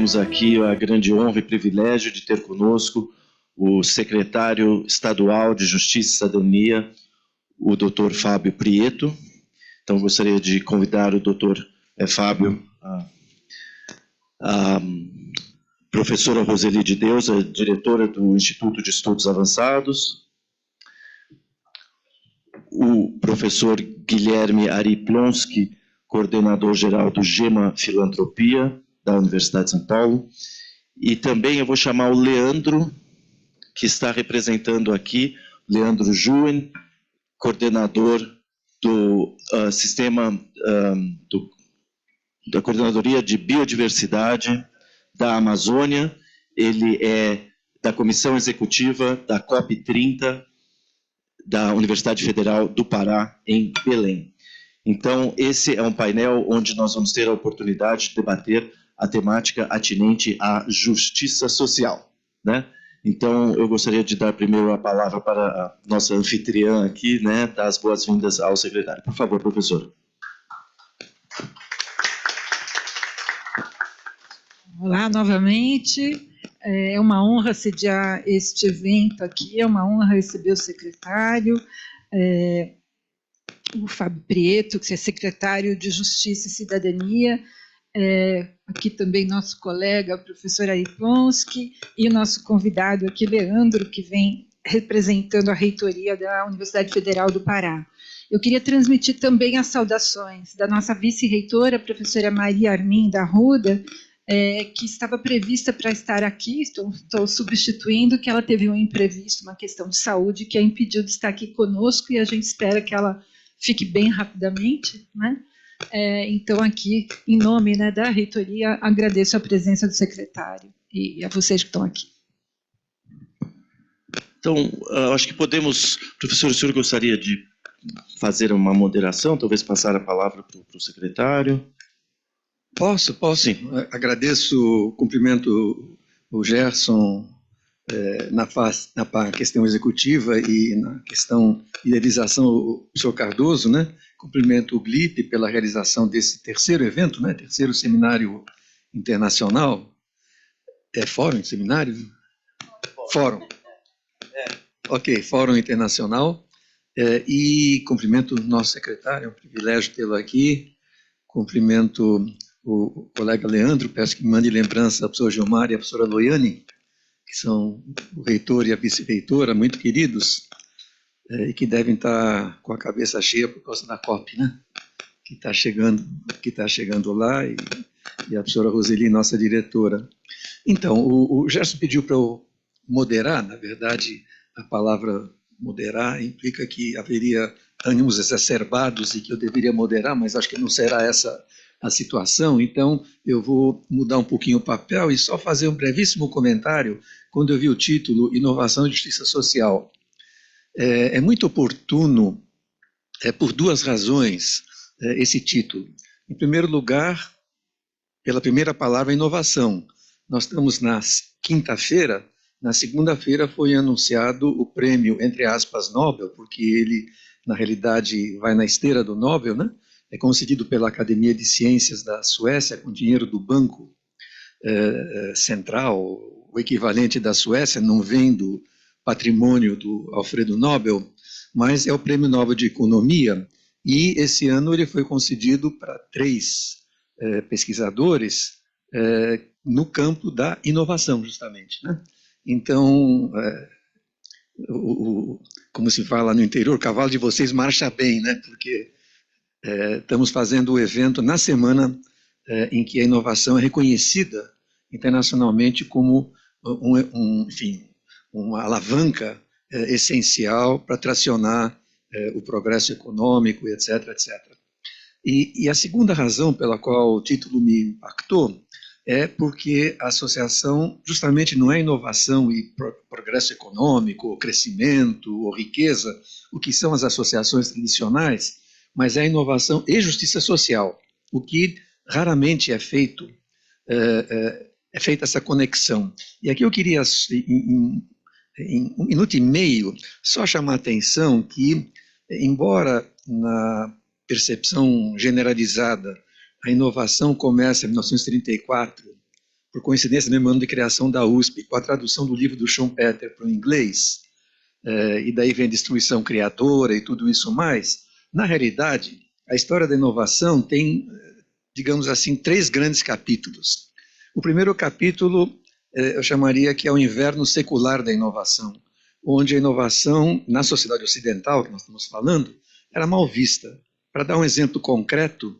temos aqui a grande honra e privilégio de ter conosco o secretário estadual de Justiça e Cidadania, o Dr. Fábio Prieto. Então, gostaria de convidar o Dr. Fábio, a professora Roseli de Deus, a diretora do Instituto de Estudos Avançados, o professor Guilherme Ariplonski, coordenador-geral do GEMA Filantropia, da Universidade de São Paulo, e também eu vou chamar o Leandro, que está representando aqui, Leandro Juen, coordenador do sistema da Coordenadoria de Biodiversidade da Amazônia. Ele é da Comissão Executiva da COP30 da Universidade Federal do Pará, em Belém. Então, esse é um painel onde nós vamos ter a oportunidade de debater a temática atinente à justiça social, né? Então, eu gostaria de dar primeiro a palavra para a nossa anfitriã aqui, né, dar as boas-vindas ao secretário. Por favor, professor. Olá, novamente. É uma honra sediar este evento aqui, é uma honra receber o secretário, o Fábio Prieto, que é secretário de Justiça e Cidadania, aqui também nosso colega, o professor Ariplonski, e o nosso convidado aqui, Leandro, que vem representando a reitoria da Universidade Federal do Pará. Eu queria transmitir também as saudações da nossa vice-reitora, a professora Maria Armin da Arruda, que estava prevista para estar aqui, estou substituindo, que ela teve um imprevisto, uma questão de saúde, que a impediu de estar aqui conosco, e a gente espera que ela fique bem rapidamente, né? Então, aqui, em nome, né, da reitoria, agradeço a presença do secretário e a vocês que estão aqui. Então, acho que podemos... Professor, o senhor gostaria de fazer uma moderação, talvez passar a palavra para o secretário? Posso. Sim. Agradeço, cumprimento o Gerson na questão executiva e na questão de idealização, o senhor Cardoso, né? Cumprimento o GLIP pela realização desse terceiro evento, né? Terceiro seminário internacional. Fórum, seminário? Fórum. Ok, Fórum Internacional. E cumprimento o nosso secretário, é um privilégio tê-lo aqui. Cumprimento o colega Leandro, peço que me mande lembrança da professora Gilmar e a professora Loiane, que são o reitor e a vice-reitora, muito queridos, e que devem estar com a cabeça cheia por causa da COP, né? Que está chegando lá, e a professora Roseli, nossa diretora. Então, o Gerson pediu para eu moderar, na verdade, a palavra moderar implica que haveria ânimos exacerbados e que eu deveria moderar, mas acho que não será essa a situação, então eu vou mudar um pouquinho o papel e só fazer um brevíssimo comentário quando eu vi o título Inovação e Justiça Social. É muito oportuno, por duas razões, esse título. Em primeiro lugar, pela primeira palavra, inovação. Nós estamos na quinta-feira, na segunda-feira foi anunciado o prêmio, entre aspas, Nobel, porque ele, na realidade, vai na esteira do Nobel, né? É concedido pela Academia de Ciências da Suécia, com dinheiro do Banco Central, o equivalente da Suécia, não vem do patrimônio do Alfredo Nobel, mas é o Prêmio Nobel de Economia, e esse ano ele foi concedido para 3 pesquisadores no campo da inovação, justamente, né? Então, como se fala no interior, o cavalo de vocês marcha bem, né? Porque estamos fazendo o evento na semana em que a inovação é reconhecida internacionalmente como uma alavanca essencial para tracionar o progresso econômico, etc., etc. E a segunda razão pela qual o título me impactou é porque a associação justamente não é inovação e progresso econômico, ou crescimento, ou riqueza, o que são as associações tradicionais, mas é inovação e justiça social, o que raramente é feito, é feita essa conexão. E aqui eu queria, em 1 minuto e meio, só chamar a atenção que, embora na percepção generalizada a inovação começa em 1934, por coincidência, no mesmo ano de criação da USP, com a tradução do livro do Schumpeter para o inglês, e daí vem a destruição criadora e tudo isso mais. Na realidade, a história da inovação tem, digamos assim, 3 grandes capítulos. O primeiro capítulo eu chamaria que é o inverno secular da inovação, onde a inovação na sociedade ocidental, que nós estamos falando, era mal vista. Para dar um exemplo concreto,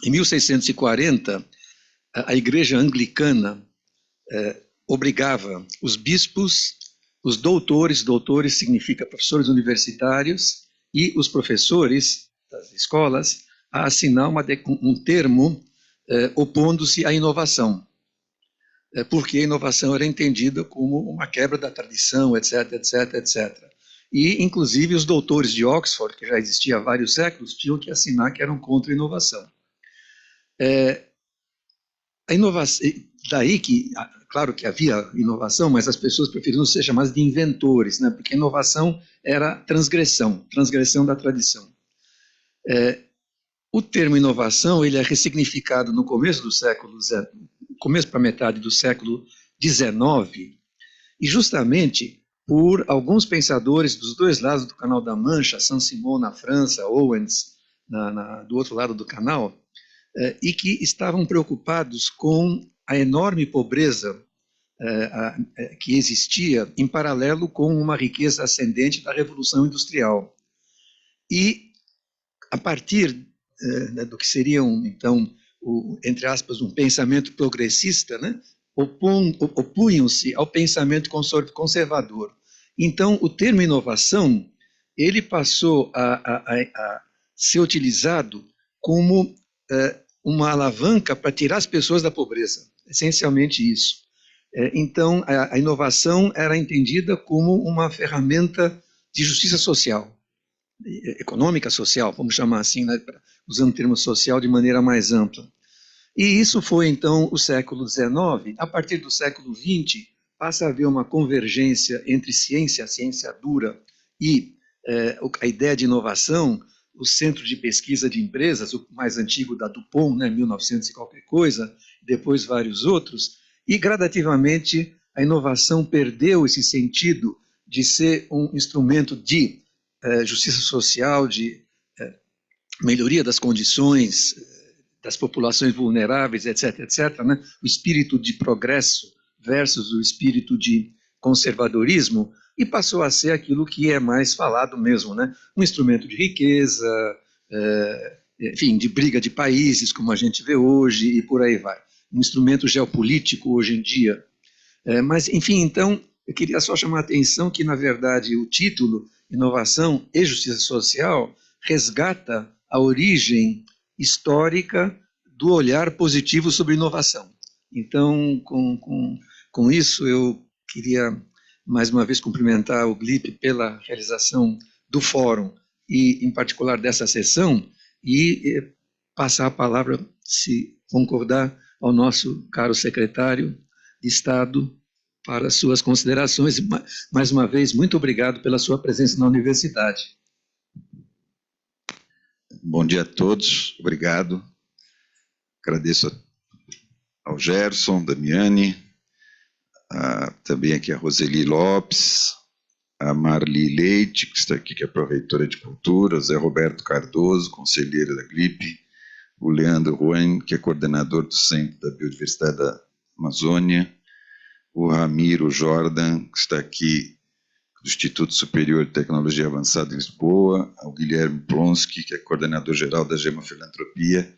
em 1640, a Igreja Anglicana obrigava os bispos, os doutores significa professores universitários, e os professores das escolas a assinar um termo opondo-se à inovação, porque a inovação era entendida como uma quebra da tradição, etc, etc, etc. E, inclusive, os doutores de Oxford, que já existia há vários séculos, tinham que assinar que eram contra a inovação. A inovação, daí que, claro que havia inovação, mas as pessoas preferiam ser chamadas de inventores, né? Porque inovação era transgressão da tradição. O termo inovação ele é ressignificado no começo do século começo para metade do século XIX, e justamente por alguns pensadores dos 2 lados do Canal da Mancha, Saint-Simon na França, Owens do outro lado do canal, e que estavam preocupados com a enorme pobreza que existia em paralelo com uma riqueza ascendente da Revolução Industrial. E, a partir do que seria, então, entre aspas, um pensamento progressista, né, opunham-se ao pensamento conservador. Então, o termo inovação, ele passou a ser utilizado como uma alavanca para tirar as pessoas da pobreza, essencialmente isso. Então, a inovação era entendida como uma ferramenta de justiça social, econômica social, vamos chamar assim, né, usando o termo social de maneira mais ampla. E isso foi, então, o século XIX. A partir do século XX, passa a haver uma convergência entre ciência, a ciência dura, e a ideia de inovação. O Centro de Pesquisa de Empresas, o mais antigo da Dupont, né, 1900 e qualquer coisa, depois vários outros, e gradativamente a inovação perdeu esse sentido de ser um instrumento de justiça social, de melhoria das condições das populações vulneráveis, etc., etc., né? O espírito de progresso versus o espírito de conservadorismo, e passou a ser aquilo que é mais falado mesmo, né? Um instrumento de riqueza, enfim, de briga de países, como a gente vê hoje, e por aí vai. Um instrumento geopolítico hoje em dia. Mas, enfim, então, eu queria só chamar a atenção que, na verdade, o título Inovação e Justiça Social resgata a origem histórica do olhar positivo sobre inovação. Então, com isso, eu queria mais uma vez cumprimentar o GLIP pela realização do fórum e, em particular, dessa sessão, e passar a palavra, se concordar, ao nosso caro secretário de Estado para suas considerações. Mais uma vez, muito obrigado pela sua presença na universidade. Bom dia a todos, obrigado. Agradeço ao Gerson, Damiani, também aqui a Roseli Lopes, a Marli Leite, que está aqui, que é pró-reitora de Cultura, o Zé Roberto Cardoso, conselheiro da GLIP, o Leandro Ruan, que é coordenador do Centro da Biodiversidade da Amazônia, o Ramiro Jordan, que está aqui do Instituto Superior de Tecnologia Avançada em Lisboa, ao Guilherme Plonsky, que é coordenador-geral da Gema Filantropia,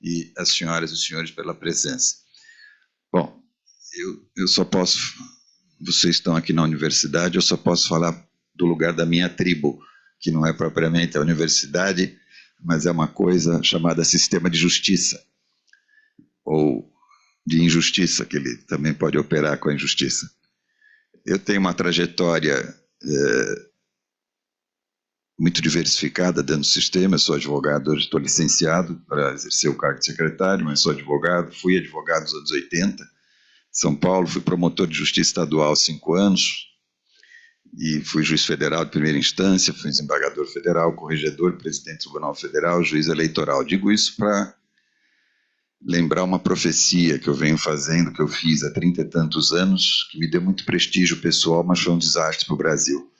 e as senhoras e os senhores pela presença. Bom, eu só posso, vocês estão aqui na universidade, eu só posso falar do lugar da minha tribo, que não é propriamente a universidade, mas é uma coisa chamada sistema de justiça, ou de injustiça, que ele também pode operar com a injustiça. Eu tenho uma trajetória muito diversificada dentro do sistema. Eu sou advogado, hoje estou licenciado para exercer o cargo de secretário, mas sou advogado, fui advogado nos anos 80, em São Paulo, fui promotor de justiça estadual há 5 anos, e fui juiz federal de primeira instância, fui desembargador federal, corregedor, presidente do Tribunal Federal, juiz eleitoral. Digo isso para lembrar uma profecia que eu venho fazendo, que eu fiz há 30 e tantos anos, que me deu muito prestígio pessoal, mas foi um desastre para o Brasil.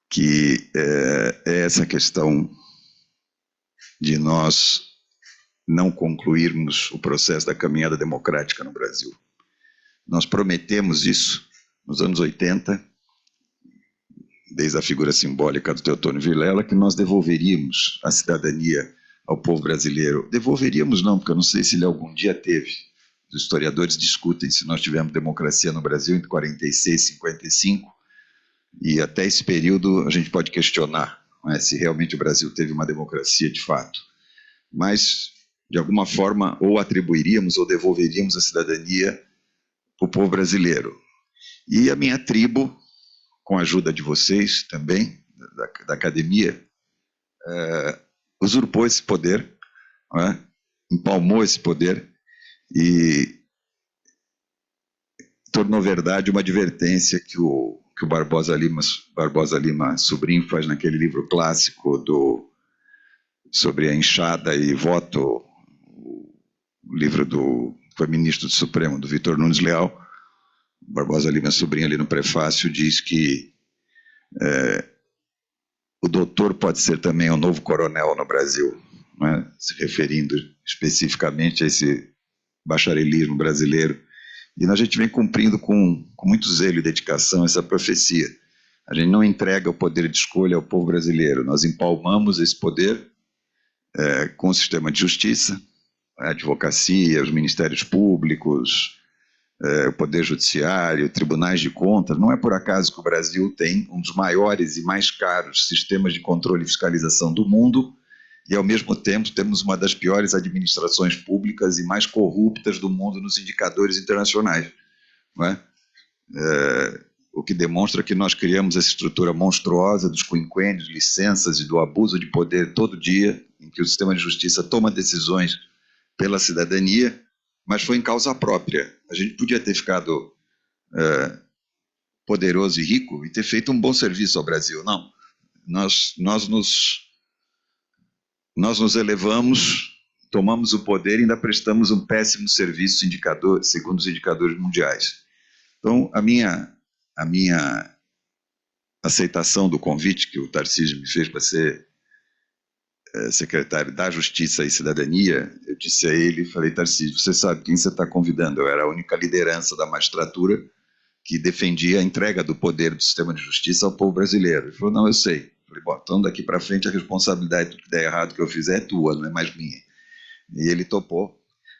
Que é essa questão de nós não concluirmos o processo da caminhada democrática no Brasil. Nós prometemos isso nos anos 80, desde a figura simbólica do Teotônio Vilela, que nós devolveríamos a cidadania ao povo brasileiro. Devolveríamos não, porque eu não sei se ele algum dia teve. Os historiadores discutem se nós tivemos democracia no Brasil entre 46 e 55, e até esse período a gente pode questionar, não é, se realmente o Brasil teve uma democracia de fato. Mas, de alguma forma, ou atribuiríamos ou devolveríamos a cidadania para o povo brasileiro. E a minha tribo, com a ajuda de vocês também, da academia, usurpou esse poder, é? Empalmou esse poder e tornou verdade uma advertência que o Barbosa Lima Sobrinho faz naquele livro clássico sobre a enxada e voto, o livro do foi ministro do Supremo, do Vitor Nunes Leal. Barbosa Lima Sobrinho, ali no prefácio, diz que o doutor pode ser também o novo coronel no Brasil, não é? Se referindo especificamente a esse bacharelismo brasileiro. E a gente vem cumprindo com muito zelo e dedicação essa profecia. A gente não entrega o poder de escolha ao povo brasileiro, nós empalmamos esse poder com o sistema de justiça, a advocacia, os ministérios públicos, o poder judiciário, tribunais de contas. Não é por acaso que o Brasil tem um dos maiores e mais caros sistemas de controle e fiscalização do mundo, e ao mesmo tempo temos uma das piores administrações públicas e mais corruptas do mundo nos indicadores internacionais, não é? O que demonstra que nós criamos essa estrutura monstruosa dos quinquênios, licenças e do abuso de poder todo dia, em que o sistema de justiça toma decisões pela cidadania, mas foi em causa própria. A gente podia ter ficado poderoso e rico e ter feito um bom serviço ao Brasil. Não, nós nos elevamos, tomamos o poder e ainda prestamos um péssimo serviço segundo os indicadores mundiais. Então, a minha aceitação do convite que o Tarcísio me fez para ser secretário da Justiça e Cidadania, eu disse a ele, falei: Tarcísio, você sabe quem você está convidando? Eu era a única liderança da magistratura que defendia a entrega do poder do sistema de justiça ao povo brasileiro. Ele falou: não, eu sei. Eu falei: bom, então daqui para frente a responsabilidade do que der errado que eu fizer é tua, não é mais minha. E ele topou.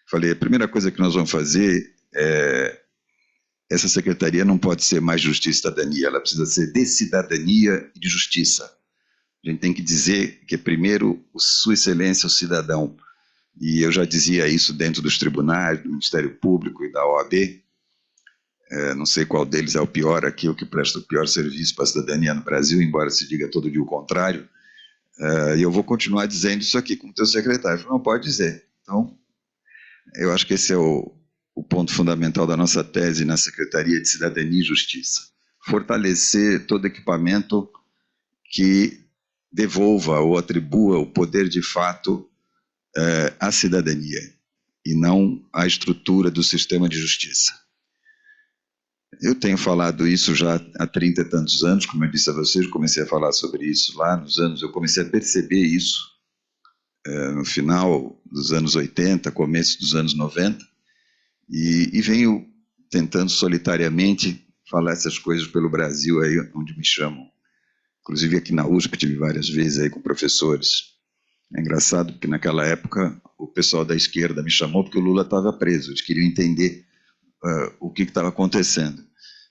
Falei: a primeira coisa que nós vamos fazer essa secretaria não pode ser mais justiça e cidadania, ela precisa ser de cidadania e de justiça. A gente tem que dizer que primeiro Sua Excelência é o cidadão. E eu já dizia isso dentro dos tribunais, do Ministério Público e da OAB. Não sei qual deles é o pior aqui, o que presta o pior serviço para a cidadania no Brasil, embora se diga todo dia o contrário. E eu vou continuar dizendo isso aqui como teu secretário. Não pode dizer. Então, eu acho que esse é o ponto fundamental da nossa tese na Secretaria de Cidadania e Justiça. Fortalecer todo equipamento que devolva ou atribua o poder de fato à cidadania e não à estrutura do sistema de justiça. Eu tenho falado isso já há 30 e tantos anos, como eu disse a vocês, comecei a falar sobre isso lá nos anos, eu comecei a perceber isso no final dos anos 80, começo dos anos 90, e venho tentando solitariamente falar essas coisas pelo Brasil, aí onde me chamam. Inclusive aqui na USP, tive várias vezes aí com professores. É engraçado porque naquela época o pessoal da esquerda me chamou porque o Lula estava preso, eles queriam entender o que estava acontecendo.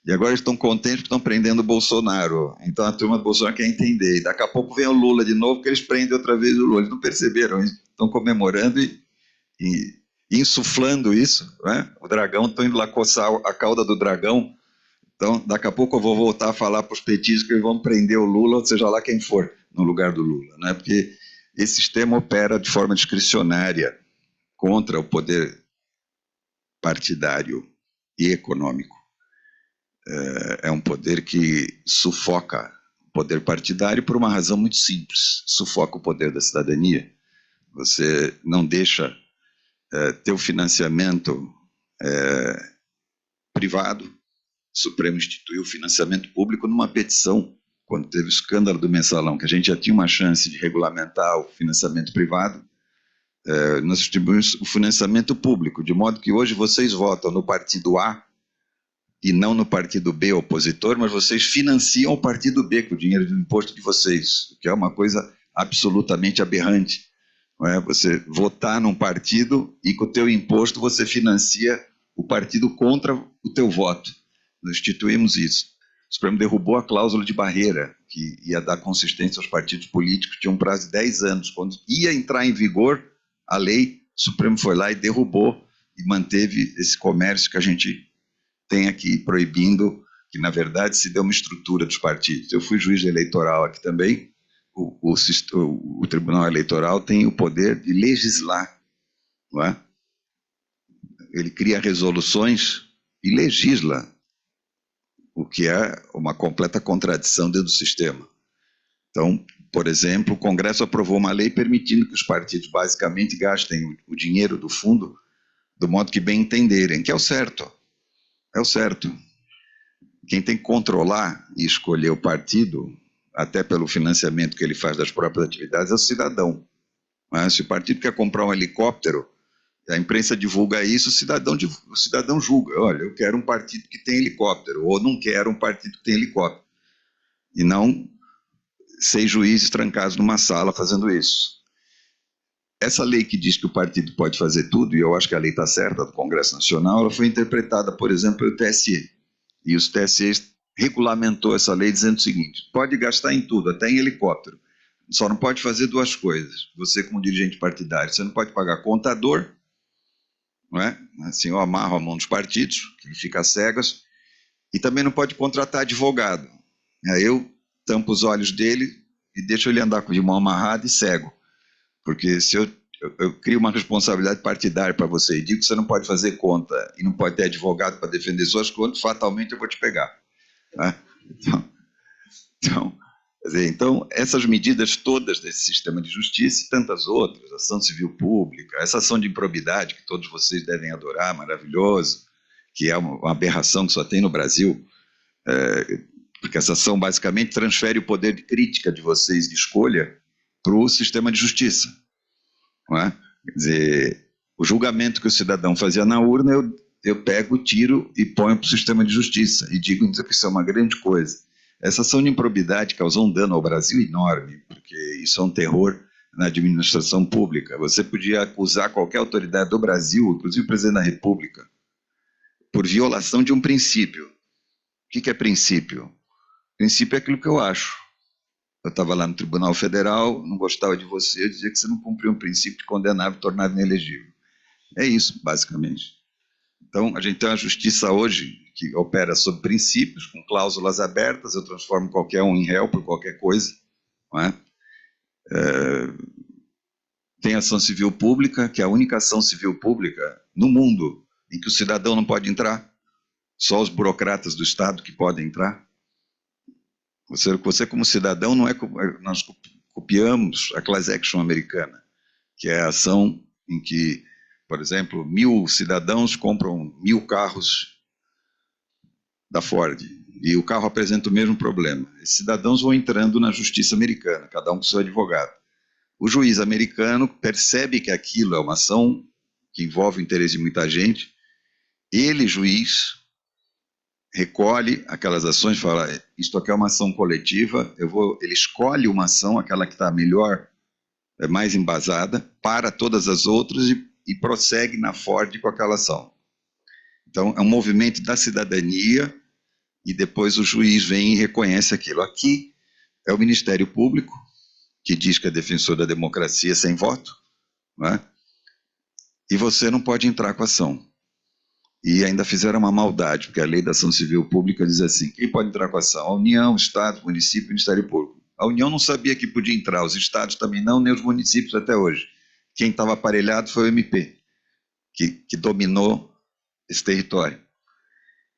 E agora eles estão contentes porque estão prendendo o Bolsonaro. Então a turma do Bolsonaro quer entender. E daqui a pouco vem o Lula de novo, porque eles prendem outra vez o Lula. Eles não perceberam, eles estão comemorando e insuflando isso, né? O dragão, estão indo lá coçar a cauda do dragão. Então, daqui a pouco eu vou voltar a falar para os petistas que eles vão prender o Lula, ou seja lá quem for, no lugar do Lula, né? Porque esse sistema opera de forma discricionária contra o poder partidário e econômico. É um poder que sufoca o poder partidário por uma razão muito simples. Sufoca o poder da cidadania. Você não deixa ter o financiamento privado. O Supremo instituiu o financiamento público numa petição, quando teve o escândalo do mensalão, que a gente já tinha uma chance de regulamentar o financiamento privado. Nós instituímos o financiamento público, de modo que hoje vocês votam no partido A e não no partido B opositor, mas vocês financiam o partido B com o dinheiro do imposto de vocês, o que é uma coisa absolutamente aberrante. Não é? Você votar num partido e com o teu imposto você financia o partido contra o teu voto. Nós instituímos isso. O Supremo derrubou a cláusula de barreira, que ia dar consistência aos partidos políticos, tinha um prazo de 10 anos. Quando ia entrar em vigor a lei, o Supremo foi lá e derrubou e manteve esse comércio que a gente tem aqui, proibindo, que na verdade se deu uma estrutura dos partidos. Eu fui juiz eleitoral aqui também. O Tribunal Eleitoral tem o poder de legislar, não é? Ele cria resoluções e legisla, o que é uma completa contradição dentro do sistema. Então, por exemplo, o Congresso aprovou uma lei permitindo que os partidos basicamente gastem o dinheiro do fundo do modo que bem entenderem, que é o certo. É o certo. Quem tem que controlar e escolher o partido, até pelo financiamento que ele faz das próprias atividades, é o cidadão. Mas se o partido quer comprar um helicóptero, a imprensa divulga isso, o cidadão julga. Olha, eu quero um partido que tem helicóptero, ou não quero um partido que tem helicóptero. E não 6 juízes trancados numa sala fazendo isso. Essa lei que diz que o partido pode fazer tudo, e eu acho que a lei está certa do Congresso Nacional, ela foi interpretada, por exemplo, pelo TSE. E os TSE regulamentou essa lei dizendo o seguinte: pode gastar em tudo, até em helicóptero. Só não pode fazer 2 coisas. Você, como dirigente partidário, você não pode pagar contador, não é? Assim, eu amarro a mão dos partidos, que ele fica cegas, e também não pode contratar advogado. Aí eu tampo os olhos dele e deixo ele andar de mão amarrada e cego. Porque se eu crio uma responsabilidade partidária para você e digo que você não pode fazer conta e não pode ter advogado para defender suas contas, fatalmente eu vou te pegar. Tá? Então, essas medidas todas desse sistema de justiça e tantas outras, ação civil pública, essa ação de improbidade que todos vocês devem adorar, maravilhoso, que é uma aberração que só tem no Brasil, porque essa ação basicamente transfere o poder de crítica de vocês de escolha para o sistema de justiça. Não é? Quer dizer, o julgamento que o cidadão fazia na urna, eu pego, tiro e ponho para o sistema de justiça e digo que isso é uma grande coisa. Essa ação de improbidade causou um dano ao Brasil enorme, porque isso é um terror na administração pública. Você podia acusar qualquer autoridade do Brasil, inclusive o presidente da República, por violação de um princípio. O que é princípio? Princípio é aquilo que eu acho. Eu estava lá no Tribunal Federal, não gostava de você, eu dizia que você não cumpriu um princípio, condenava e tornava inelegível. É isso, basicamente. Então, a gente tem uma justiça hoje que opera sob princípios, com cláusulas abertas, eu transformo qualquer um em réu por qualquer coisa. Não é? Tem ação civil pública, que é a única ação civil pública no mundo em que o cidadão não pode entrar, só os burocratas do Estado que podem entrar. Você como cidadão, não é, nós copiamos a class action americana, que é a ação em que, por exemplo, 1000 cidadãos compram 1000 carros da Ford, e o carro apresenta o mesmo problema. Esses cidadãos vão entrando na justiça americana, cada um com seu advogado. O juiz americano percebe que aquilo é uma ação que envolve o interesse de muita gente, ele, juiz, recolhe aquelas ações e fala, isto aqui é uma ação coletiva, ele escolhe uma ação, aquela que está melhor, mais embasada, para todas as outras e prossegue na Ford com aquela ação. Então, é um movimento da cidadania e depois o juiz vem e reconhece aquilo. Aqui é o Ministério Público, que diz que é defensor da democracia sem voto, não é? E você não pode entrar com a ação. E ainda fizeram uma maldade, porque a lei da ação civil pública diz assim, quem pode entrar com a ação? A União, o Estado, o município e o Ministério Público. A União não sabia que podia entrar, os Estados também não, nem os municípios até hoje. Quem estava aparelhado foi o MP, que dominou esse território.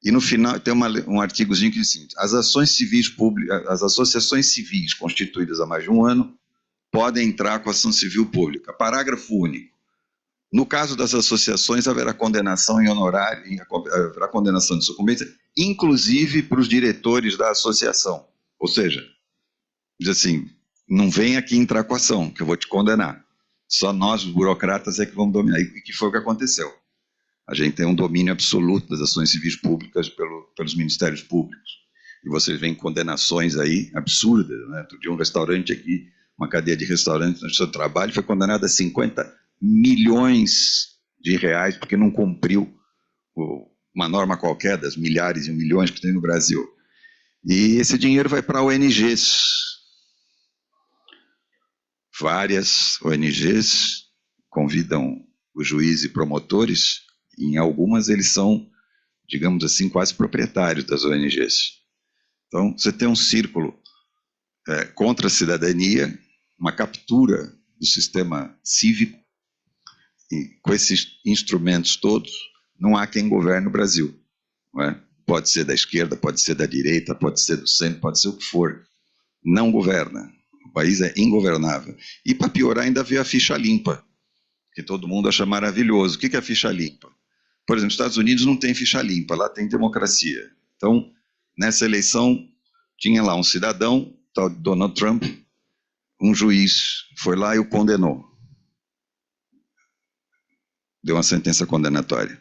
E no final tem um artigozinho que diz assim, as ações civis públicas, as associações civis constituídas há mais de um ano podem entrar com ação civil pública. Parágrafo único. No caso das associações, haverá condenação em honorário, haverá condenação de sucumbência, inclusive para os diretores da associação. Ou seja, diz assim, não vem aqui entrar com ação, que eu vou te condenar. Só nós, os burocratas, é que vamos dominar. E que foi o que aconteceu. A gente tem um domínio absoluto das ações civis públicas pelos ministérios públicos. E vocês veem condenações aí absurdas, né? Outro dia um restaurante aqui, uma cadeia de restaurantes no seu trabalho, foi condenada a 50 milhões de reais porque não cumpriu uma norma qualquer das milhares e milhões que tem no Brasil. E esse dinheiro vai para ONGs. Várias ONGs convidam os juízes e promotores, e em algumas eles são, digamos assim, quase proprietários das ONGs. Então, você tem um círculo contra a cidadania, uma captura do sistema cívico, e com esses instrumentos todos, não há quem governe o Brasil. Não é? Pode ser da esquerda, pode ser da direita, pode ser do centro, pode ser o que for. Não governa. O país é ingovernável. E, para piorar, ainda veio a ficha limpa, que todo mundo acha maravilhoso. O que é a ficha limpa? Por exemplo, nos Estados Unidos não tem ficha limpa, lá tem democracia. Então, nessa eleição, tinha lá um cidadão, tal de Donald Trump, um juiz foi lá e o condenou. Deu uma sentença condenatória.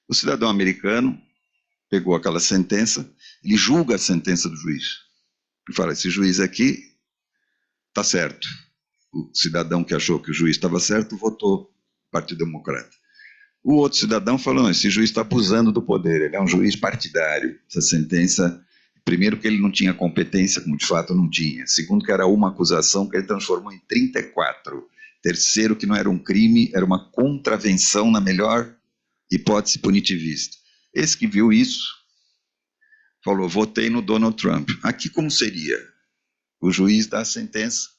O cidadão americano pegou aquela sentença, ele julga a sentença do juiz. Ele fala, esse juiz aqui está certo. O cidadão que achou que o juiz estava certo votou Partido Democrata. O outro cidadão falou, não, esse juiz está abusando do poder, ele é um juiz partidário. Essa sentença, primeiro que ele não tinha competência, como de fato não tinha. Segundo que era uma acusação que ele transformou em 34. Terceiro que não era um crime, era uma contravenção na melhor hipótese punitivista. Esse que viu isso, falou, votei no Donald Trump. Aqui como seria? O juiz dá a sentença,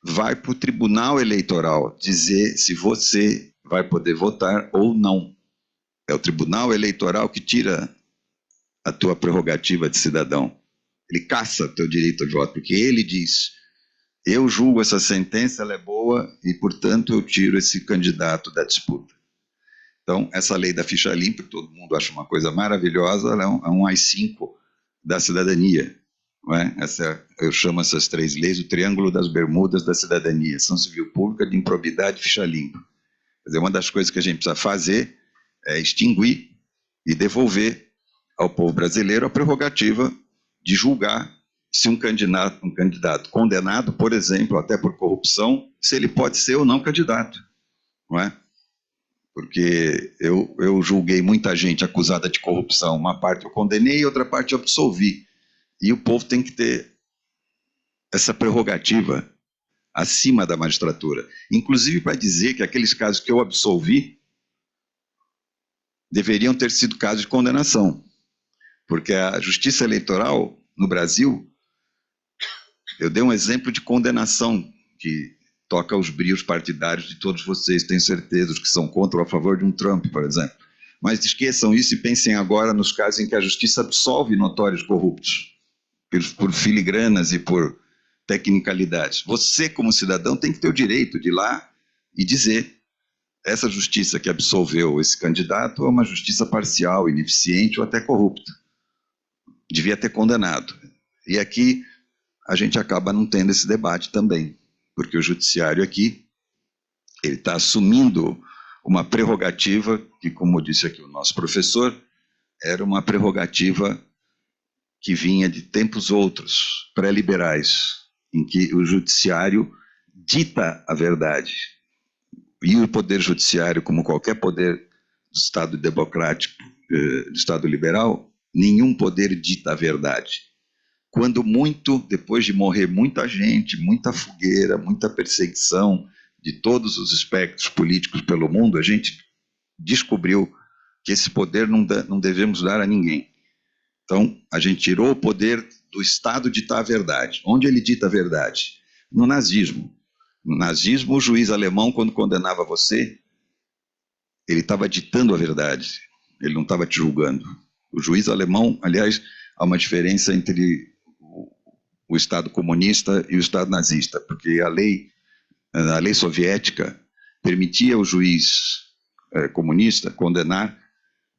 vai para o Tribunal Eleitoral dizer se você vai poder votar ou não. É o Tribunal Eleitoral que tira a tua prerrogativa de cidadão. Ele caça o teu direito de voto, porque ele diz, eu julgo essa sentença, ela é boa e, portanto, eu tiro esse candidato da disputa. Então, essa lei da ficha limpa, todo mundo acha uma coisa maravilhosa, ela é um AI-5 da cidadania. Não é? Eu chamo essas três leis o triângulo das bermudas da cidadania, ação civil pública, de improbidade e ficha limpa. Quer dizer, uma das coisas que a gente precisa fazer é extinguir e devolver ao povo brasileiro a prerrogativa de julgar se um candidato condenado, por exemplo, até por corrupção, se ele pode ser ou não candidato. Não é? Porque eu julguei muita gente acusada de corrupção, uma parte eu condenei e outra parte eu absolvi. E o povo tem que ter essa prerrogativa acima da magistratura. Inclusive para dizer que aqueles casos que eu absolvi deveriam ter sido casos de condenação. Porque a justiça eleitoral no Brasil, eu dei um exemplo de condenação que toca os brios partidários de todos vocês, tenho certeza, os que são contra ou a favor de um Trump, por exemplo. Mas esqueçam isso e pensem agora nos casos em que a justiça absolve notórios corruptos, por filigranas e por tecnicalidades. Você, como cidadão, tem que ter o direito de ir lá e dizer essa justiça que absolveu esse candidato é uma justiça parcial, ineficiente ou até corrupta. Devia ter condenado. E aqui a gente acaba não tendo esse debate também, porque o judiciário aqui ele está assumindo uma prerrogativa que, como disse aqui o nosso professor, era uma prerrogativa que vinha de tempos outros, pré-liberais, em que o judiciário dita a verdade. E o poder judiciário, como qualquer poder do Estado democrático, do Estado liberal, nenhum poder dita a verdade. Quando muito, depois de morrer muita gente, muita fogueira, muita perseguição de todos os espectros políticos pelo mundo, a gente descobriu que esse poder não devemos dar a ninguém. Então, a gente tirou o poder do Estado ditar a verdade. Onde ele dita a verdade? No nazismo. No nazismo, o juiz alemão, quando condenava você, ele estava ditando a verdade. Ele não estava te julgando. O juiz alemão, aliás, há uma diferença entre o Estado comunista e o Estado nazista, porque a lei soviética permitia ao juiz comunista condenar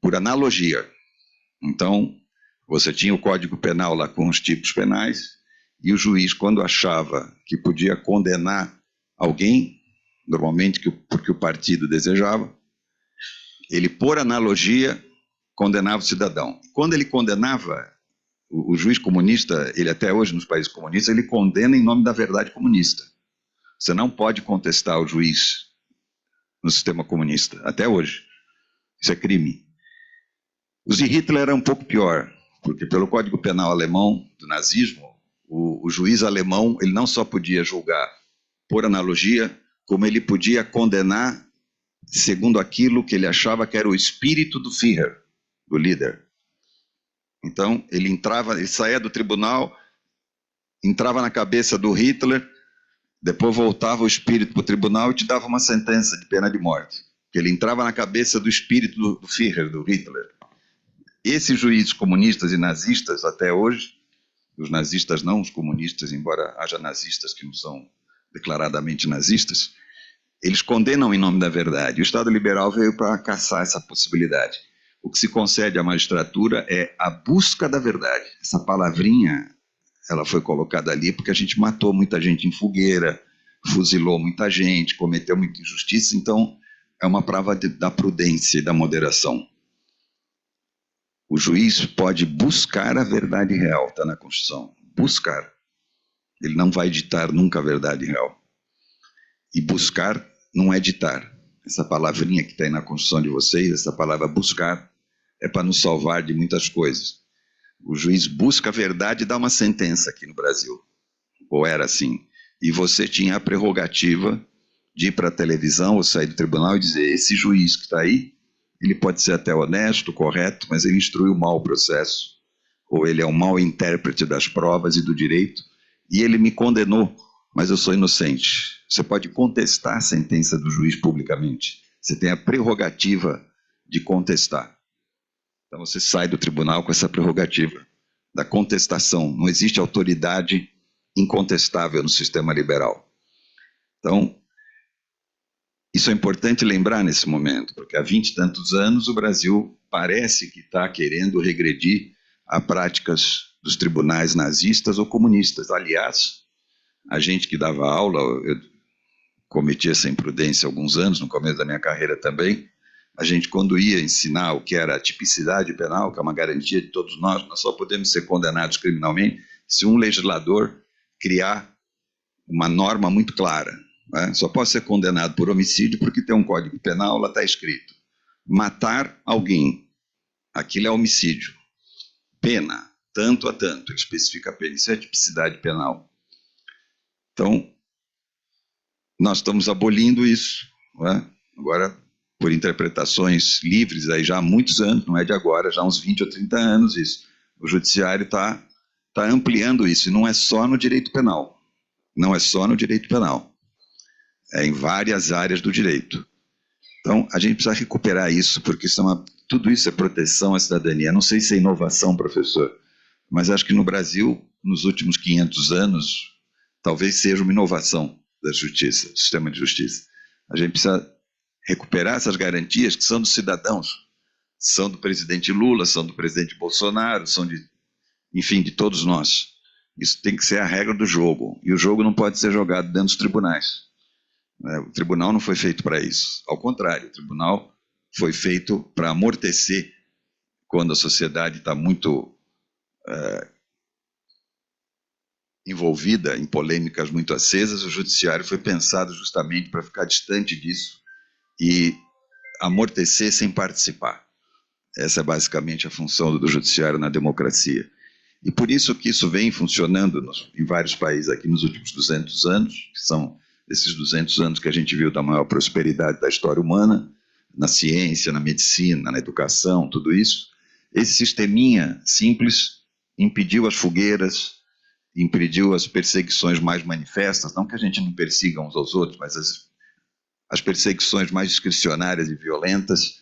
por analogia. Então, você tinha o Código Penal lá com os tipos penais, e o juiz, quando achava que podia condenar alguém, normalmente porque o partido desejava, ele, por analogia, condenava o cidadão. Quando ele condenava, o juiz comunista, ele até hoje nos países comunistas, ele condena em nome da verdade comunista. Você não pode contestar o juiz no sistema comunista, até hoje. Isso é crime. Os de Hitler eram um pouco pior, porque pelo Código Penal alemão do nazismo, o juiz alemão ele não só podia julgar por analogia, como ele podia condenar segundo aquilo que ele achava que era o espírito do Führer, do líder. Então, ele saía do tribunal, entrava na cabeça do Hitler, depois voltava o espírito para o tribunal e te dava uma sentença de pena de morte. Porque ele entrava na cabeça do espírito do Führer, do Hitler. Esses juízes comunistas e nazistas, até hoje, os nazistas não, os comunistas, embora haja nazistas que não são declaradamente nazistas, eles condenam em nome da verdade. O Estado liberal veio para caçar essa possibilidade. O que se concede à magistratura é a busca da verdade. Essa palavrinha, ela foi colocada ali porque a gente matou muita gente em fogueira, fuzilou muita gente, cometeu muita injustiça, então é uma prova da prudência e da moderação. O juiz pode buscar a verdade real, está na Constituição. Buscar. Ele não vai ditar nunca a verdade real. E buscar não é ditar. Essa palavrinha que está aí na Constituição de vocês, essa palavra buscar, é para nos salvar de muitas coisas. O juiz busca a verdade e dá uma sentença aqui no Brasil. Ou era assim. E você tinha a prerrogativa de ir para a televisão ou sair do tribunal e dizer, esse juiz que está aí, ele pode ser até honesto, correto, mas ele instruiu mal o processo, ou ele é um mau intérprete das provas e do direito, e ele me condenou, mas eu sou inocente. Você pode contestar a sentença do juiz publicamente. Você tem a prerrogativa de contestar. Então você sai do tribunal com essa prerrogativa da contestação. Não existe autoridade incontestável no sistema liberal. Então, isso é importante lembrar nesse momento, porque há 20 e tantos anos o Brasil parece que está querendo regredir a práticas dos tribunais nazistas ou comunistas. Aliás, a gente que dava aula, eu cometi essa imprudência há alguns anos, no começo da minha carreira também, a gente quando ia ensinar o que era a tipicidade penal, que é uma garantia de todos nós só podemos ser condenados criminalmente se um legislador criar uma norma muito clara. Só pode ser condenado por homicídio porque tem um código penal, lá está escrito. Matar alguém, aquilo é homicídio. Pena, tanto a tanto, ele especifica a pena. Isso é tipicidade penal. Então, nós estamos abolindo isso. Agora, por interpretações livres, aí já há muitos anos, não é de agora, já há uns 20 ou 30 anos isso. O judiciário está ampliando isso, e não é só no direito penal. Não é só no direito penal. É em várias áreas do direito. Então, a gente precisa recuperar isso, porque tudo isso é proteção à cidadania. Não sei se é inovação, professor, mas acho que no Brasil, nos últimos 500 anos, talvez seja uma inovação da justiça, do sistema de justiça. A gente precisa recuperar essas garantias que são dos cidadãos, são do presidente Lula, são do presidente Bolsonaro, são enfim, de todos nós. Isso tem que ser a regra do jogo, e o jogo não pode ser jogado dentro dos tribunais. O tribunal não foi feito para isso. Ao contrário, o tribunal foi feito para amortecer quando a sociedade está muito envolvida em polêmicas muito acesas. O judiciário foi pensado justamente para ficar distante disso e amortecer sem participar. Essa é basicamente a função do judiciário na democracia. E por isso que isso vem funcionando em vários países aqui nos últimos 200 anos, que são esses 200 anos que a gente viu da maior prosperidade da história humana, na ciência, na medicina, na educação, tudo isso. Esse sisteminha simples impediu as fogueiras, impediu as perseguições mais manifestas, não que a gente não persiga uns aos outros, mas as perseguições mais discricionárias e violentas,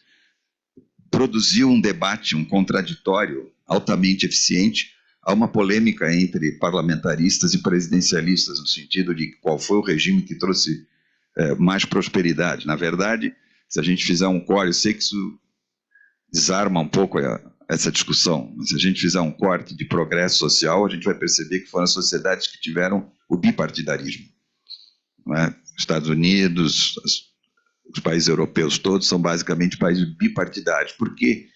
produziu um debate, um contraditório altamente eficiente. Há uma polêmica entre parlamentaristas e presidencialistas, no sentido de qual foi o regime que trouxe mais prosperidade. Na verdade, se a gente fizer um core, eu sei que isso desarma um pouco essa discussão, mas se a gente fizer um corte de progresso social, a gente vai perceber que foram as sociedades que tiveram o bipartidarismo. Não é? Estados Unidos, os países europeus todos são basicamente países bipartidários. Por que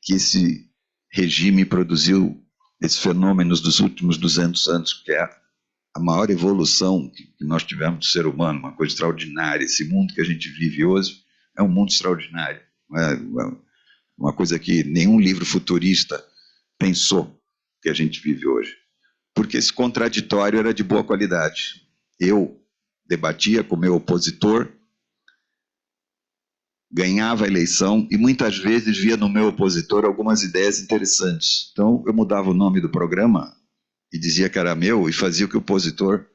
esse regime produziu esses fenômenos dos últimos 200 anos, que é a maior evolução que nós tivemos do ser humano, uma coisa extraordinária? Esse mundo que a gente vive hoje é um mundo extraordinário. Não é? Uma coisa que nenhum livro futurista pensou que a gente vive hoje. Porque esse contraditório era de boa qualidade. Eu debatia com meu opositor, ganhava a eleição e muitas vezes via no meu opositor algumas ideias interessantes. Então eu mudava o nome do programa e dizia que era meu e fazia o que o opositor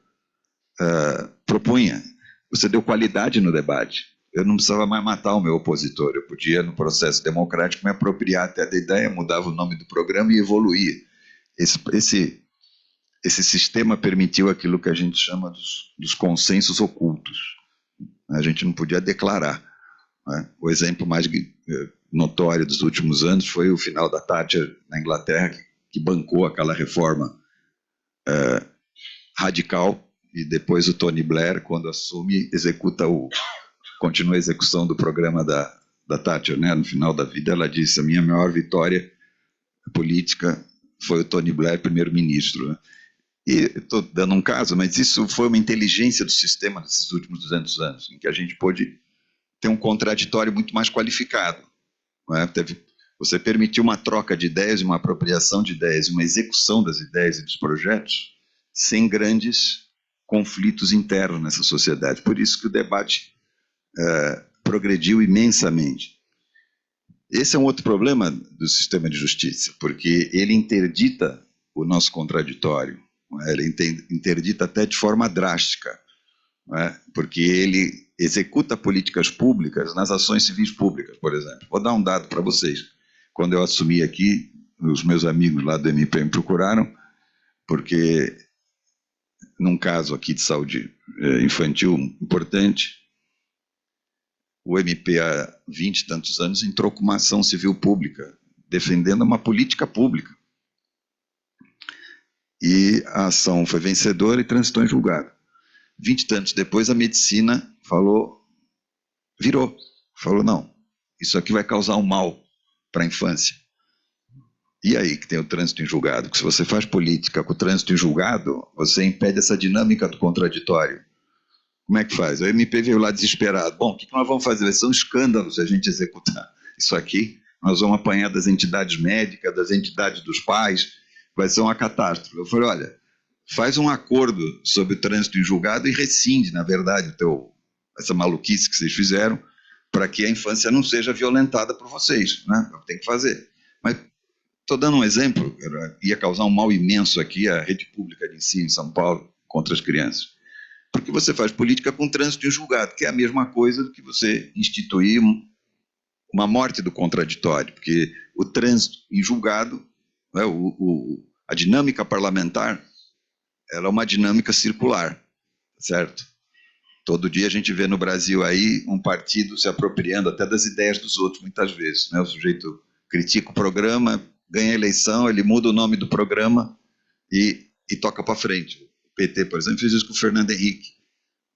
propunha. Você deu qualidade no debate. Eu não precisava mais matar o meu opositor, eu podia, no processo democrático, me apropriar até da ideia, mudava o nome do programa e evoluía. Esse sistema permitiu aquilo que a gente chama dos consensos ocultos. A gente não podia declarar. Né? O exemplo mais notório dos últimos anos foi o final da Thatcher na Inglaterra, que bancou aquela reforma radical, e depois o Tony Blair, quando assume, continua a execução do programa da Thatcher, né? No final da vida ela disse: a minha maior vitória política foi o Tony Blair, primeiro-ministro. Né? E estou dando um caso, mas isso foi uma inteligência do sistema nesses últimos 200 anos, em que a gente pôde ter um contraditório muito mais qualificado. Não é? Você permitiu uma troca de ideias, uma apropriação de ideias, uma execução das ideias e dos projetos sem grandes conflitos internos nessa sociedade. Por isso que o debate progrediu imensamente. Esse é um outro problema do sistema de justiça, porque ele interdita o nosso contraditório, não é? Ele interdita até de forma drástica, não é? Porque ele executa políticas públicas nas ações civis públicas, por exemplo. Vou dar um dado para vocês. Quando eu assumi aqui, os meus amigos lá do MP me procuraram, porque num caso aqui de saúde infantil importante, o MP, há 20 e tantos anos, entrou com uma ação civil pública, defendendo uma política pública. E a ação foi vencedora e transitou em julgado. 20 e tantos depois, a medicina virou, não, isso aqui vai causar um mal para a infância. E aí que tem o trânsito em julgado, que se você faz política com o trânsito em julgado, você impede essa dinâmica do contraditório. Como é que faz? O MP veio lá desesperado. Bom, o que nós vamos fazer? Vai ser um escândalo se a gente executar isso aqui. Nós vamos apanhar das entidades médicas, das entidades dos pais, vai ser uma catástrofe. Eu falei, olha, faz um acordo sobre o trânsito em julgado e rescinde, na verdade, essa maluquice que vocês fizeram, para que a infância não seja violentada por vocês. Né? Tem que fazer. Mas estou dando um exemplo, ia causar um mal imenso aqui a rede pública de ensino em São Paulo contra as crianças. Porque você faz política com trânsito em julgado, que é a mesma coisa do que você instituir uma morte do contraditório, porque o trânsito em julgado, né, a dinâmica parlamentar, ela é uma dinâmica circular, certo? Todo dia a gente vê no Brasil aí um partido se apropriando até das ideias dos outros, muitas vezes. Né? O sujeito critica o programa, ganha a eleição, ele muda o nome do programa e toca para frente. O PT, por exemplo, fez isso com o Fernando Henrique.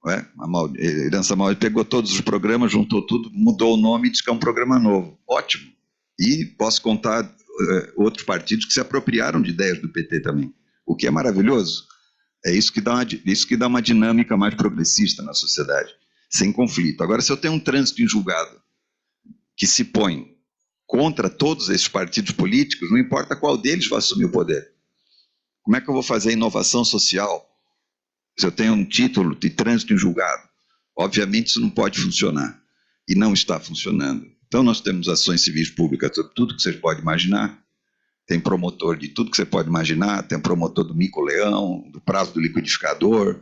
Não é? A herança mal, ele pegou todos os programas, juntou tudo, mudou o nome e disse que é um programa novo. Ótimo. E posso contar outros partidos que se apropriaram de ideias do PT também. O que é maravilhoso. É isso que dá uma dinâmica mais progressista na sociedade, sem conflito. Agora, se eu tenho um trânsito em julgado que se põe contra todos esses partidos políticos, não importa qual deles vai assumir o poder. Como é que eu vou fazer inovação social se eu tenho um título de trânsito em julgado? Obviamente isso não pode funcionar, e não está funcionando. Então nós temos ações civis públicas sobre tudo que vocês podem imaginar, tem promotor de tudo que você pode imaginar, tem promotor do mico-leão, do prazo do liquidificador.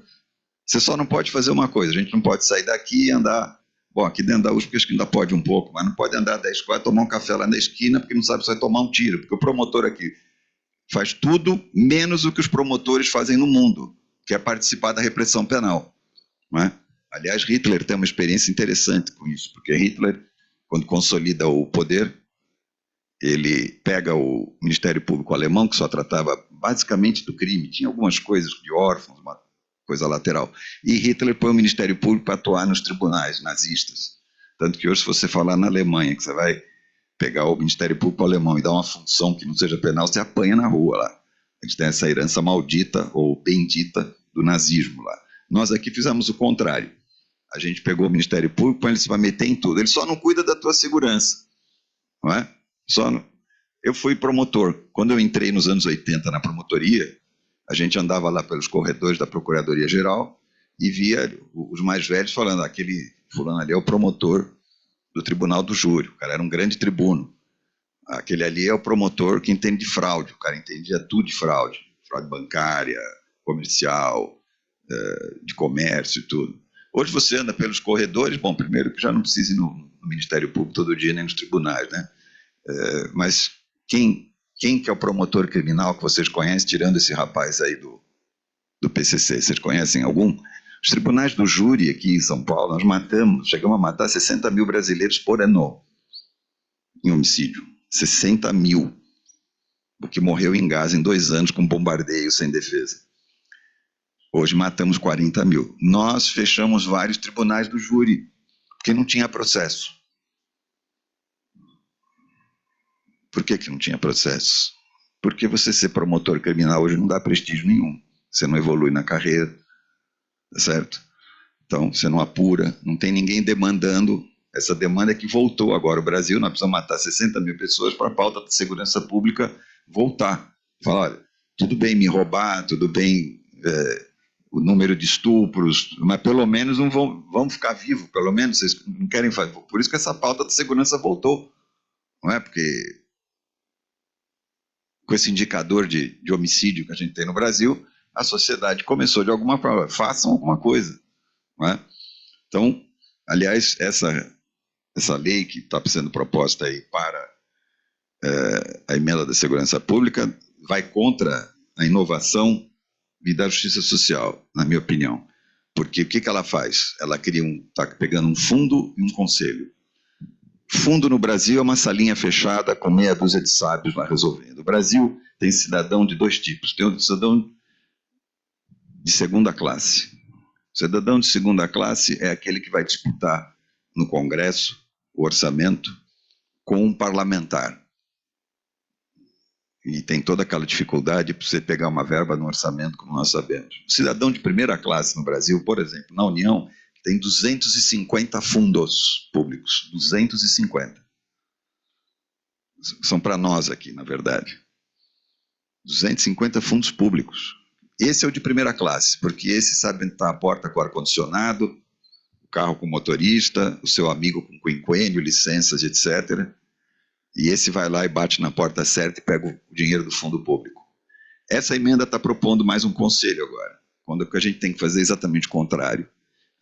Você só não pode fazer uma coisa, a gente não pode sair daqui e andar, bom, aqui dentro da USP acho que ainda pode um pouco, mas não pode andar 10 quadras, tomar um café lá na esquina, porque não sabe se vai tomar um tiro, porque o promotor aqui faz tudo menos o que os promotores fazem no mundo, que é participar da repressão penal. Não é? Aliás, Hitler tem uma experiência interessante com isso, porque Hitler, quando consolida o poder, ele pega o Ministério Público alemão, que só tratava basicamente do crime, tinha algumas coisas de órfãos, uma coisa lateral, e Hitler põe o Ministério Público para atuar nos tribunais nazistas. Tanto que hoje, se você falar na Alemanha, que você vai pegar o Ministério Público alemão e dar uma função que não seja penal, você apanha na rua lá. A gente tem essa herança maldita ou bendita do nazismo lá. Nós aqui fizemos o contrário. A gente pegou o Ministério Público, põe ele se vai meter em tudo. Ele só não cuida da tua segurança, não é? Eu fui promotor. Quando eu entrei nos anos 80 na promotoria, a gente andava lá pelos corredores da Procuradoria-Geral e via os mais velhos falando, aquele fulano ali é o promotor do Tribunal do Júri, o cara era um grande tribuno. Aquele ali é o promotor que entende de fraude, o cara entendia tudo de fraude bancária, comercial, de comércio e tudo. Hoje você anda pelos corredores, bom, primeiro que já não precisa ir no Ministério Público todo dia, nem nos tribunais, né? Mas quem que é o promotor criminal que vocês conhecem, tirando esse rapaz aí do PCC? Vocês conhecem algum? Os tribunais do júri aqui em São Paulo, nós chegamos a matar 60 mil brasileiros por ano em homicídio. 60 mil. O que morreu em Gaza em 2 anos com bombardeio sem defesa. Hoje matamos 40 mil. Nós fechamos vários tribunais do júri, porque não tinha processo. Por que não tinha processo? Porque você ser promotor criminal hoje não dá prestígio nenhum. Você não evolui na carreira, tá certo? Então, você não apura, não tem ninguém demandando. Essa demanda é que voltou agora. O Brasil, nós precisamos matar 60 mil pessoas para a pauta da segurança pública voltar. Falar, olha, tudo bem me roubar, tudo bem o número de estupros, mas pelo menos não vão ficar vivos, pelo menos vocês não querem fazer. Por isso que essa pauta da segurança voltou. Não é? Porque com esse indicador de homicídio que a gente tem no Brasil, a sociedade começou de alguma forma, façam alguma coisa. Não é? Então, aliás, essa lei que está sendo proposta aí para a emenda da segurança pública vai contra a inovação e da justiça social, na minha opinião. Porque o que ela faz? Ela está pegando um fundo e um conselho. Fundo no Brasil é uma salinha fechada com meia dúzia de sábios lá resolvendo. O Brasil tem cidadão de 2 tipos. Tem o cidadão de segunda classe. O cidadão de segunda classe é aquele que vai disputar no Congresso o orçamento com um parlamentar. E tem toda aquela dificuldade para você pegar uma verba no orçamento, como nós sabemos. O cidadão de primeira classe no Brasil, por exemplo, na União, tem 250 fundos públicos. 250. São para nós aqui, na verdade. 250 fundos públicos. Esse é o de primeira classe, porque esse sabe entrar a porta com ar-condicionado, o carro com motorista, o seu amigo com quinquênio, licenças, etc. E esse vai lá e bate na porta certa e pega o dinheiro do fundo público. Essa emenda está propondo mais um conselho agora, quando a gente tem que fazer exatamente o contrário.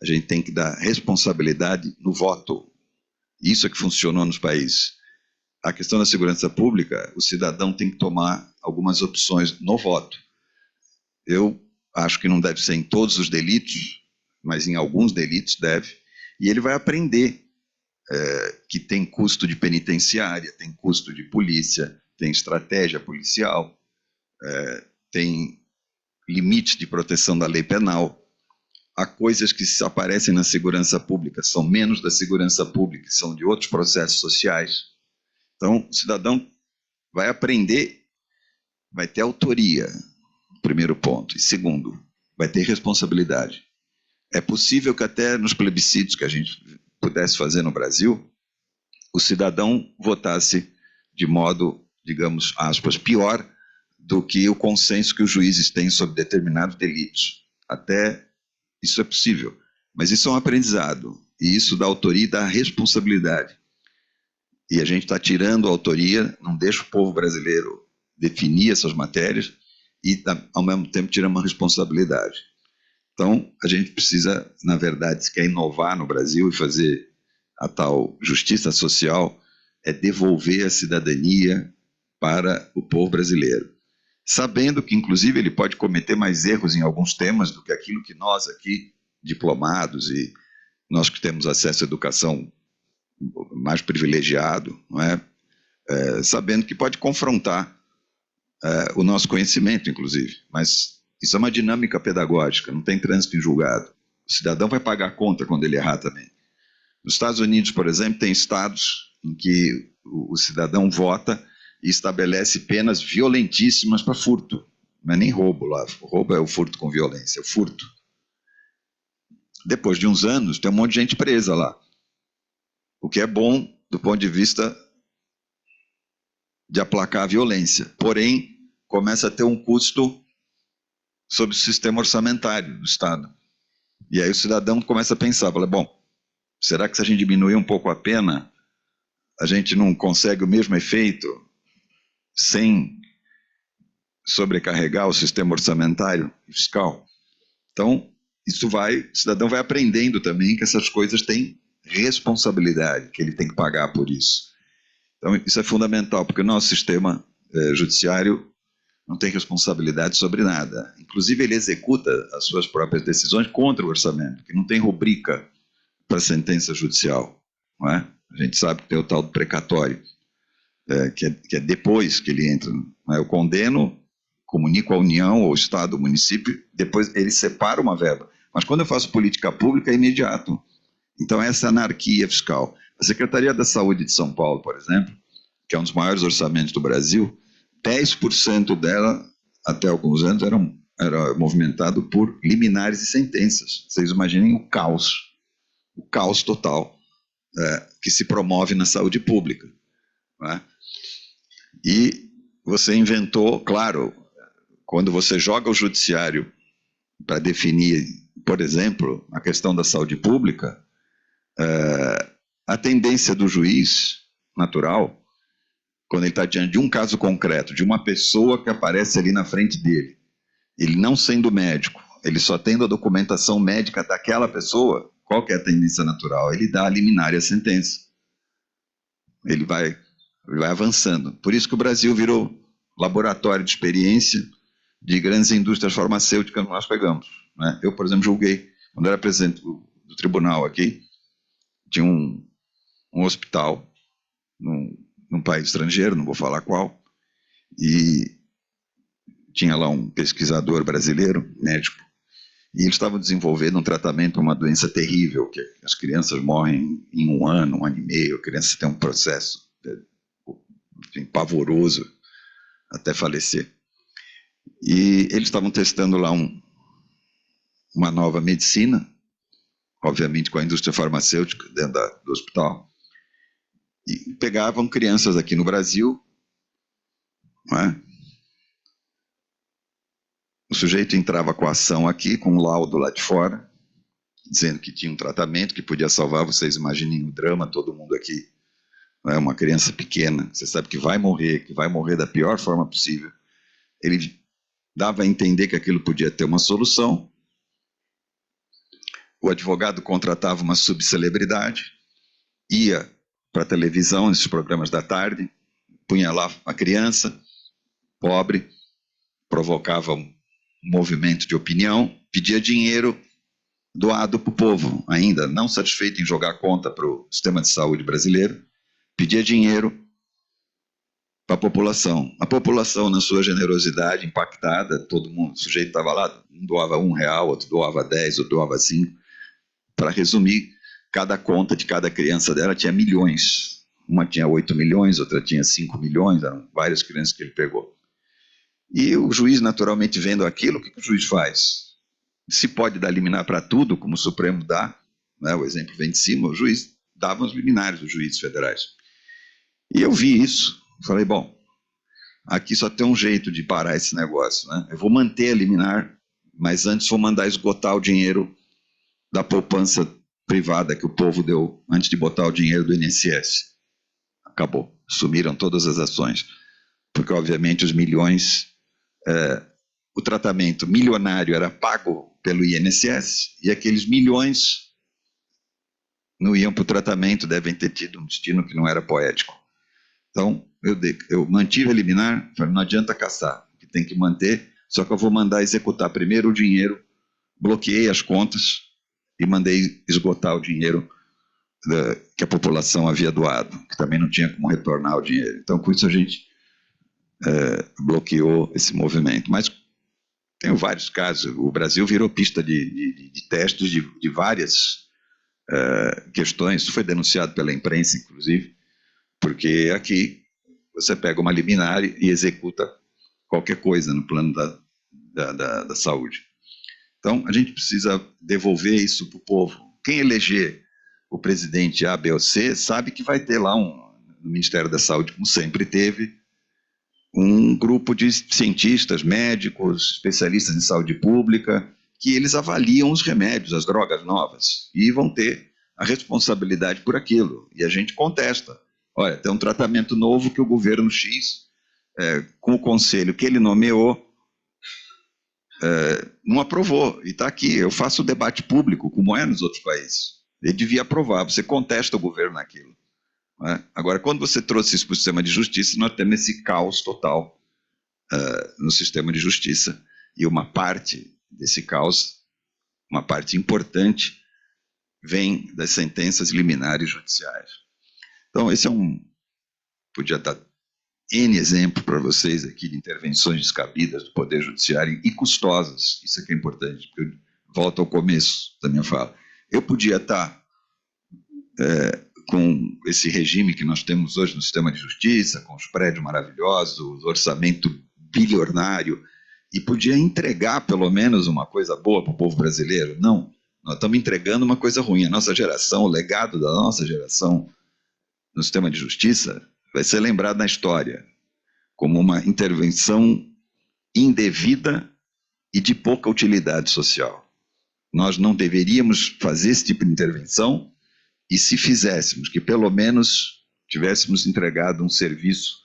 A gente tem que dar responsabilidade no voto. Isso é que funcionou nos países. A questão da segurança pública, o cidadão tem que tomar algumas opções no voto. Eu acho que não deve ser em todos os delitos, mas em alguns delitos deve. E ele vai aprender que tem custo de penitenciária, tem custo de polícia, tem estratégia policial, tem limites de proteção da lei penal. Há coisas que se aparecem na segurança pública, são menos da segurança pública, são de outros processos sociais. Então, o cidadão vai aprender, vai ter autoria, primeiro ponto. E segundo, vai ter responsabilidade. É possível que até nos plebiscitos que a gente pudesse fazer no Brasil, o cidadão votasse de modo, digamos, aspas, pior do que o consenso que os juízes têm sobre determinados delitos. Até isso é possível, mas isso é um aprendizado, e isso dá autoria e dá responsabilidade. E a gente está tirando a autoria, não deixa o povo brasileiro definir essas matérias, e ao mesmo tempo tira uma responsabilidade. Então, a gente precisa, na verdade, se quer inovar no Brasil e fazer a tal justiça social, é devolver a cidadania para o povo brasileiro. Sabendo que, inclusive, ele pode cometer mais erros em alguns temas do que aquilo que nós aqui, diplomados e nós que temos acesso à educação mais privilegiado, não é? Sabendo que pode confrontar o nosso conhecimento, inclusive, mas isso é uma dinâmica pedagógica, não tem trânsito em julgado. O cidadão vai pagar a conta quando ele errar também. Nos Estados Unidos, por exemplo, tem estados em que o cidadão vota e estabelece penas violentíssimas para furto. Não é nem roubo lá, o roubo é o furto com violência, é o furto. Depois de uns anos, tem um monte de gente presa lá, o que é bom do ponto de vista de aplacar a violência. Porém, começa a ter um custo sobre o sistema orçamentário do Estado. E aí o cidadão começa a pensar, fala, bom, será que se a gente diminuir um pouco a pena, a gente não consegue o mesmo efeito sem sobrecarregar o sistema orçamentário e fiscal? Então, o cidadão vai aprendendo também que essas coisas têm responsabilidade, que ele tem que pagar por isso. Então, isso é fundamental, porque o nosso sistema judiciário não tem responsabilidade sobre nada. Inclusive, ele executa as suas próprias decisões contra o orçamento, que não tem rubrica para sentença judicial. Não é? A gente sabe que tem o tal do precatório, que é depois que ele entra. Não é? Eu condeno, comunico à União, ao Estado, ao município, depois ele separa uma verba. Mas quando eu faço política pública, é imediato. Então, essa anarquia fiscal. A Secretaria da Saúde de São Paulo, por exemplo, que é um dos maiores orçamentos do Brasil, 10% dela, até alguns anos, era movimentado por liminares e sentenças. Vocês imaginem o caos total que se promove na saúde pública. Não é? E você inventou, claro, quando você joga o judiciário para definir, por exemplo, a questão da saúde pública, a tendência do juiz natural, quando ele está diante de um caso concreto, de uma pessoa que aparece ali na frente dele, ele não sendo médico, ele só tendo a documentação médica daquela pessoa, qual que é a tendência natural? Ele dá a liminar e a sentença. Ele vai avançando. Por isso que o Brasil virou laboratório de experiência de grandes indústrias farmacêuticas que nós pegamos. Né? Eu, por exemplo, julguei, quando era presidente do tribunal aqui, tinha um hospital num país estrangeiro, não vou falar qual, e tinha lá um pesquisador brasileiro, médico, e eles estavam desenvolvendo um tratamento para uma doença terrível, que as crianças morrem em um ano e meio, a criança tem um processo enfim, pavoroso até falecer. E eles estavam testando lá uma nova medicina, obviamente com a indústria farmacêutica dentro do hospital, e pegavam crianças aqui no Brasil, não é? O sujeito entrava com a ação aqui, com um laudo lá de fora, dizendo que tinha um tratamento que podia salvar. Vocês imaginem o drama, todo mundo aqui, não é? Uma criança pequena, você sabe que vai morrer da pior forma possível. Ele dava a entender que aquilo podia ter uma solução. O advogado contratava uma subcelebridade, ia para a televisão, nesses programas da tarde, punha lá a criança, pobre, provocava um movimento de opinião, pedia dinheiro doado para o povo, ainda não satisfeito em jogar conta para o sistema de saúde brasileiro, pedia dinheiro para a população. A população, na sua generosidade, impactada, todo mundo, o sujeito estava lá, um doava R$1, outro doava 10, outro doava 5. Para resumir, cada conta de cada criança dela tinha milhões. Uma tinha 8 milhões, outra tinha 5 milhões, eram várias crianças que ele pegou. E o juiz, naturalmente, vendo aquilo, o que o juiz faz? Se pode dar liminar para tudo, como o Supremo dá, né, o exemplo vem de cima, o juiz dava os liminares, os juízes federais. E eu vi isso, falei, bom, aqui só tem um jeito de parar esse negócio, né? Eu vou manter a liminar, mas antes vou mandar esgotar o dinheiro da poupança privada que o povo deu antes de botar o dinheiro do INSS. Acabou, sumiram todas as ações, porque obviamente os milhões, o tratamento milionário era pago pelo INSS e aqueles milhões não iam para o tratamento, devem ter tido um destino que não era poético. Então, eu mantive a liminar, falei, não adianta caçar, que tem que manter, só que eu vou mandar executar primeiro o dinheiro, bloqueei as contas e mandei esgotar o dinheiro que a população havia doado, que também não tinha como retornar o dinheiro. Então, com isso, a gente bloqueou esse movimento. Mas tenho vários casos. O Brasil virou pista de testes de várias questões. Isso foi denunciado pela imprensa, inclusive, porque aqui você pega uma liminar e executa qualquer coisa no plano da saúde. Então, a gente precisa devolver isso para o povo. Quem eleger o presidente A, B ou C sabe que vai ter lá no Ministério da Saúde, como sempre teve, um grupo de cientistas, médicos, especialistas em saúde pública, que eles avaliam os remédios, as drogas novas, e vão ter a responsabilidade por aquilo. E a gente contesta. Olha, tem um tratamento novo que o governo X, com o conselho que ele nomeou, não aprovou. E está aqui, eu faço o debate público, como é nos outros países. Ele devia aprovar, você contesta o governo naquilo. Agora, quando você trouxe isso para o sistema de justiça, nós temos esse caos total no sistema de justiça. E uma parte desse caos, uma parte importante, vem das sentenças liminares judiciais. Então, esse podia dar N exemplo para vocês aqui de intervenções descabidas do Poder Judiciário e custosas. Isso aqui é importante, porque eu volto ao começo da minha fala. Eu podia estar com esse regime que nós temos hoje no sistema de justiça, com os prédios maravilhosos, o orçamento bilionário, e podia entregar pelo menos uma coisa boa para o povo brasileiro. Não, nós estamos entregando uma coisa ruim. A nossa geração, o legado da nossa geração no sistema de justiça vai ser lembrado na história como uma intervenção indevida e de pouca utilidade social. Nós não deveríamos fazer esse tipo de intervenção, e se fizéssemos, que pelo menos tivéssemos entregado um serviço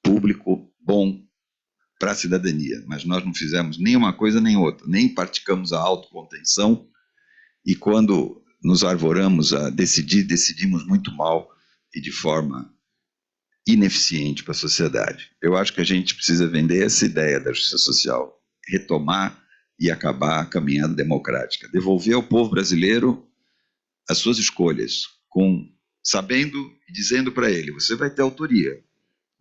público bom para a cidadania. Mas nós não fizemos nem uma coisa nem outra, nem praticamos a autocontenção, e quando nos arvoramos a decidir, decidimos muito mal e de forma ineficiente para a sociedade. Eu acho que a gente precisa vender essa ideia da justiça social, retomar e acabar a caminhada democrática, devolver ao povo brasileiro as suas escolhas, sabendo e dizendo para ele, você vai ter autoria,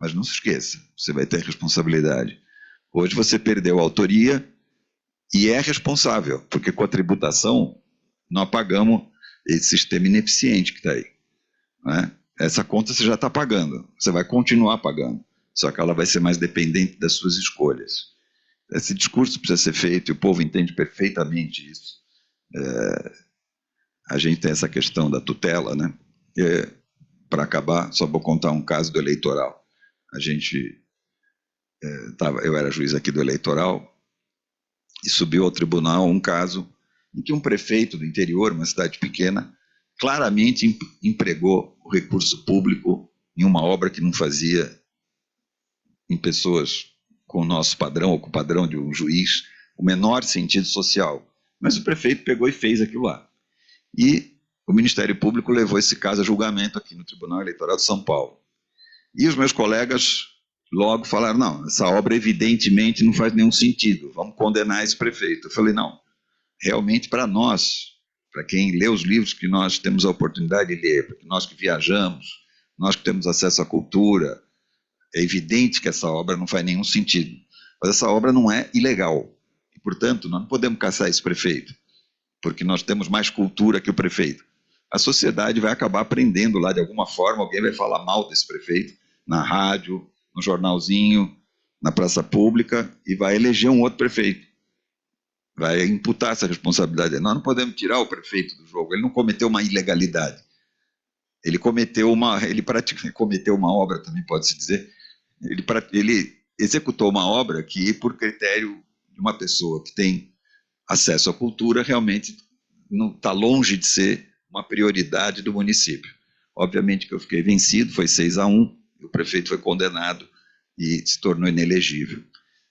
mas não se esqueça, você vai ter responsabilidade. Hoje você perdeu a autoria e é responsável, porque com a tributação nós pagamos esse sistema ineficiente que está aí. Essa conta você já está pagando, você vai continuar pagando, só que ela vai ser mais dependente das suas escolhas. Esse discurso precisa ser feito, e o povo entende perfeitamente isso. A gente tem essa questão da tutela, né? Para acabar, só vou contar um caso do eleitoral. Eu era juiz aqui do eleitoral, e subiu ao tribunal um caso em que um prefeito do interior, uma cidade pequena, claramente empregou o recurso público em uma obra que não fazia em pessoas com o nosso padrão, ou com o padrão de um juiz, o menor sentido social. Mas o prefeito pegou e fez aquilo lá. E o Ministério Público levou esse caso a julgamento aqui no Tribunal Eleitoral de São Paulo. E os meus colegas logo falaram, não, essa obra evidentemente não faz nenhum sentido, vamos condenar esse prefeito. Eu falei, não, realmente para nós, para quem lê os livros que nós temos a oportunidade de ler, porque nós que viajamos, nós que temos acesso à cultura, é evidente que essa obra não faz nenhum sentido. Mas essa obra não é ilegal. E, portanto, nós não podemos caçar esse prefeito, porque nós temos mais cultura que o prefeito. A sociedade vai acabar aprendendo lá de alguma forma, alguém vai falar mal desse prefeito, na rádio, no jornalzinho, na praça pública, e vai eleger um outro prefeito. Vai imputar essa responsabilidade. Nós não podemos tirar o prefeito do jogo, ele não cometeu uma ilegalidade. Ele cometeu uma obra, também pode-se dizer, ele executou uma obra que, por critério de uma pessoa que tem acesso à cultura, realmente não está longe de ser uma prioridade do município. Obviamente que eu fiquei vencido, foi 6-1, o prefeito foi condenado e se tornou inelegível.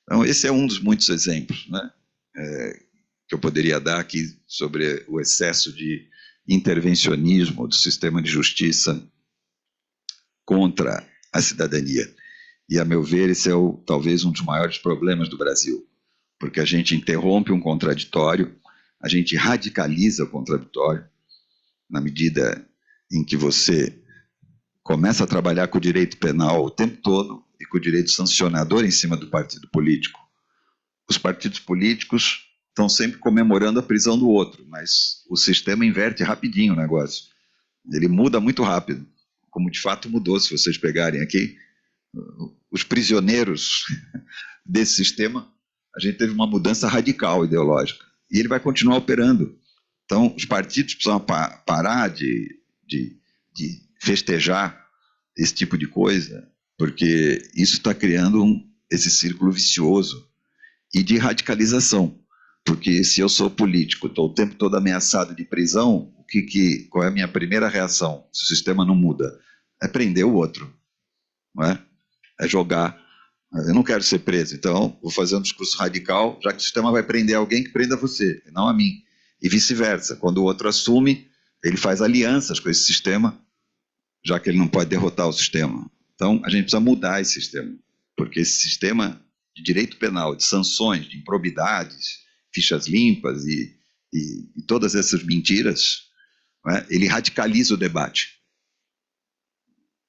Então, esse é um dos muitos exemplos, né, que eu poderia dar aqui sobre o excesso de intervencionismo do sistema de justiça contra a cidadania. E, a meu ver, esse é talvez um dos maiores problemas do Brasil, porque a gente interrompe um contraditório, a gente radicaliza o contraditório, na medida em que você começa a trabalhar com o direito penal o tempo todo e com o direito sancionador em cima do partido político. Os partidos políticos estão sempre comemorando a prisão do outro, mas o sistema inverte rapidinho o negócio. Ele muda muito rápido, como de fato mudou, se vocês pegarem aqui. Os prisioneiros desse sistema, a gente teve uma mudança radical ideológica. E ele vai continuar operando. Então, os partidos precisam parar de festejar esse tipo de coisa, porque isso está criando esse círculo vicioso e de radicalização. Porque se eu sou político, estou o tempo todo ameaçado de prisão, qual é a minha primeira reação? Se o sistema não muda, é prender o outro, não é? É jogar. Eu não quero ser preso, então vou fazer um discurso radical, já que o sistema vai prender alguém, que prenda você, não a mim. E vice-versa. Quando o outro assume, ele faz alianças com esse sistema, já que ele não pode derrotar o sistema. Então, a gente precisa mudar esse sistema, porque esse sistema de direito penal, de sanções, de improbidades, fichas limpas e todas essas mentiras, não é? Ele radicaliza o debate.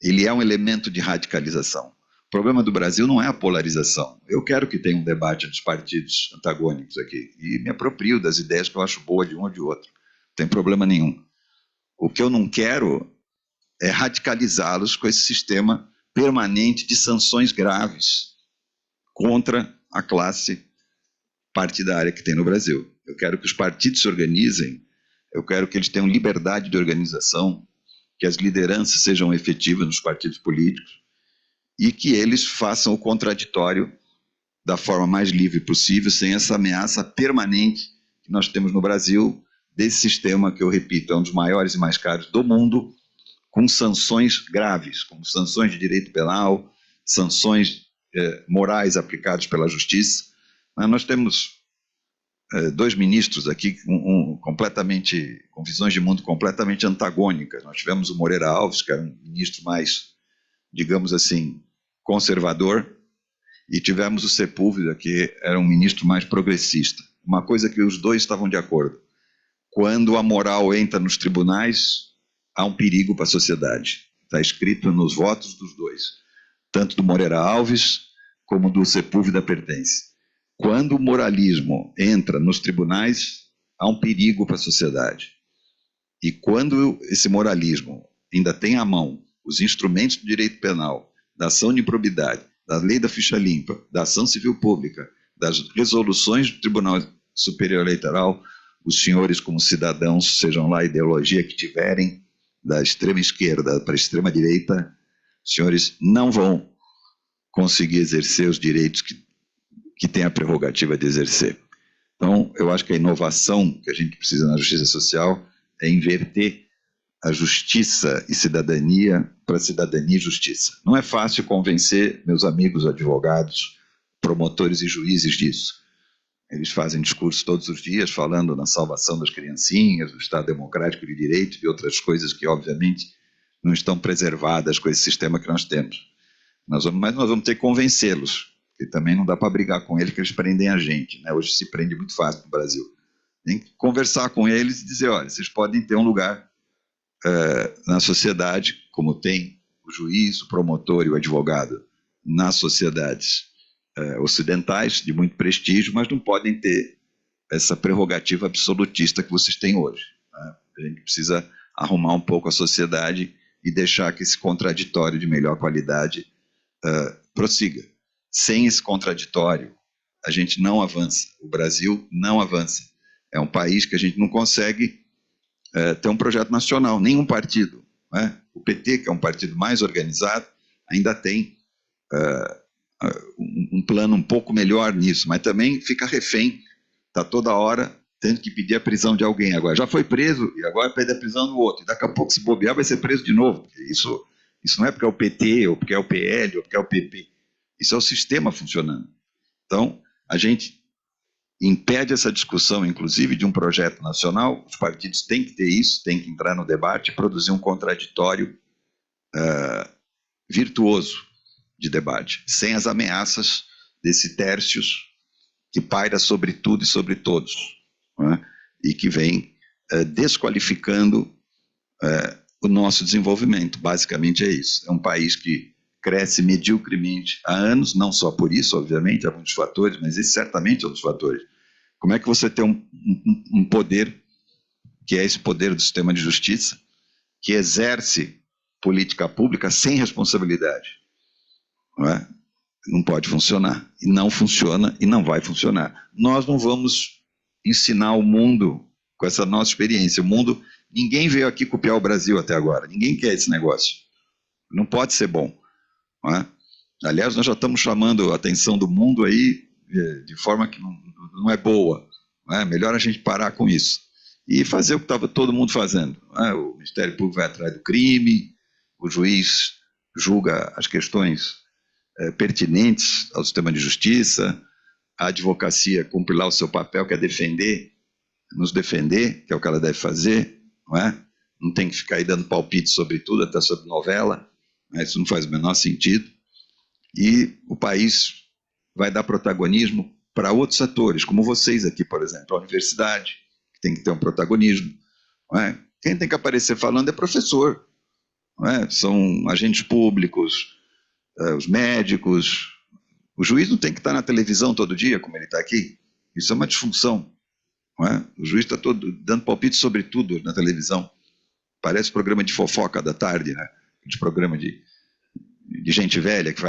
Ele é um elemento de radicalização. O problema do Brasil não é a polarização. Eu quero que tenha um debate dos partidos antagônicos aqui, e me aproprio das ideias que eu acho boas de um ou de outro. Não tem problema nenhum. O que eu não quero é radicalizá-los com esse sistema permanente de sanções graves contra a classe partidária que tem no Brasil. Eu quero que os partidos se organizem, eu quero que eles tenham liberdade de organização, que as lideranças sejam efetivas nos partidos políticos e que eles façam o contraditório da forma mais livre possível, sem essa ameaça permanente que nós temos no Brasil, desse sistema que, eu repito, é um dos maiores e mais caros do mundo, com sanções graves, como sanções de direito penal, sanções morais aplicadas pela justiça. Nós temos dois ministros aqui com visões de mundo completamente antagônicas. Nós tivemos o Moreira Alves, que era um ministro mais, digamos assim, conservador, e tivemos o Sepúlveda, que era um ministro mais progressista. Uma coisa que os dois estavam de acordo: quando a moral entra nos tribunais, há um perigo para a sociedade. Está escrito nos votos dos dois, tanto do Moreira Alves como do Sepúlveda Pertence. Quando o moralismo entra nos tribunais, há um perigo para a sociedade. E quando esse moralismo ainda tem à mão os instrumentos do direito penal, da ação de improbidade, da lei da ficha limpa, da ação civil pública, das resoluções do Tribunal Superior Eleitoral, os senhores, como cidadãos, sejam lá a ideologia que tiverem, da extrema esquerda para a extrema direita, os senhores não vão conseguir exercer os direitos que têm a prerrogativa de exercer. Então, eu acho que a inovação que a gente precisa na justiça social é inverter a justiça e cidadania para cidadania e justiça. Não é fácil convencer meus amigos advogados, promotores e juízes disso. Eles fazem discursos todos os dias falando na salvação das criancinhas, do Estado Democrático de Direito e outras coisas que, obviamente, não estão preservadas com esse sistema que nós temos. Mas nós vamos ter que convencê-los, porque também não dá para brigar com eles, que eles prendem a gente, né? Hoje se prende muito fácil no Brasil. Tem que conversar com eles e dizer: olha, vocês podem ter um lugar na sociedade, como tem o juiz, o promotor e o advogado nas sociedades ocidentais, de muito prestígio, mas não podem ter essa prerrogativa absolutista que vocês têm hoje, né? A gente precisa arrumar um pouco a sociedade e deixar que esse contraditório de melhor qualidade prossiga. Sem esse contraditório, a gente não avança. O Brasil não avança. É um país que a gente não consegue ter um projeto nacional, nenhum partido, né? O PT, que é um partido mais organizado, ainda tem um plano um pouco melhor nisso, mas também fica refém, está toda hora tendo que pedir a prisão de alguém. Agora já foi preso e agora pede a prisão do outro, e daqui a pouco, se bobear, vai ser preso de novo. Isso não é porque é o PT, ou porque é o PL, ou porque é o PP. Isso é o sistema funcionando. Então, a gente impede essa discussão, inclusive, de um projeto nacional. Os partidos têm que ter isso, têm que entrar no debate e produzir um contraditório virtuoso de debate, sem as ameaças desse Tércios que paira sobre tudo e sobre todos, não é? e que vem desqualificando o nosso desenvolvimento. Basicamente é isso. É um país que cresce mediocremente há anos, não só por isso, obviamente, há muitos fatores, mas esse certamente é um dos fatores. Como é que você tem um poder, que é esse poder do sistema de justiça, que exerce política pública sem responsabilidade? Não é? Não pode funcionar. E não funciona e não vai funcionar. Nós não vamos ensinar o mundo com essa nossa experiência. O mundo, ninguém veio aqui copiar o Brasil até agora. Ninguém quer esse negócio. Não pode ser bom. Não é? Aliás, nós já estamos chamando a atenção do mundo aí de forma que não é boa. Não é? Melhor a gente parar com isso. E fazer o que estava todo mundo fazendo. Não é? O Ministério Público vai atrás do crime, o juiz julga as questões pertinentes ao sistema de justiça, a advocacia cumpre lá o seu papel, que é defender, nos defender, que é o que ela deve fazer, não é? Não tem que ficar aí dando palpite sobre tudo, até sobre novela, né? Isso não faz o menor sentido. E o país vai dar protagonismo para outros setores, como vocês aqui, por exemplo, a universidade, que tem que ter um protagonismo. Não é? Quem tem que aparecer falando é professor, não é? São agentes públicos, os médicos. O juiz não tem que estar na televisão todo dia, como ele está aqui. Isso é uma disfunção. Não é? O juiz está todo dando palpite sobre tudo na televisão. Parece programa de fofoca da tarde, né? De programa de gente velha que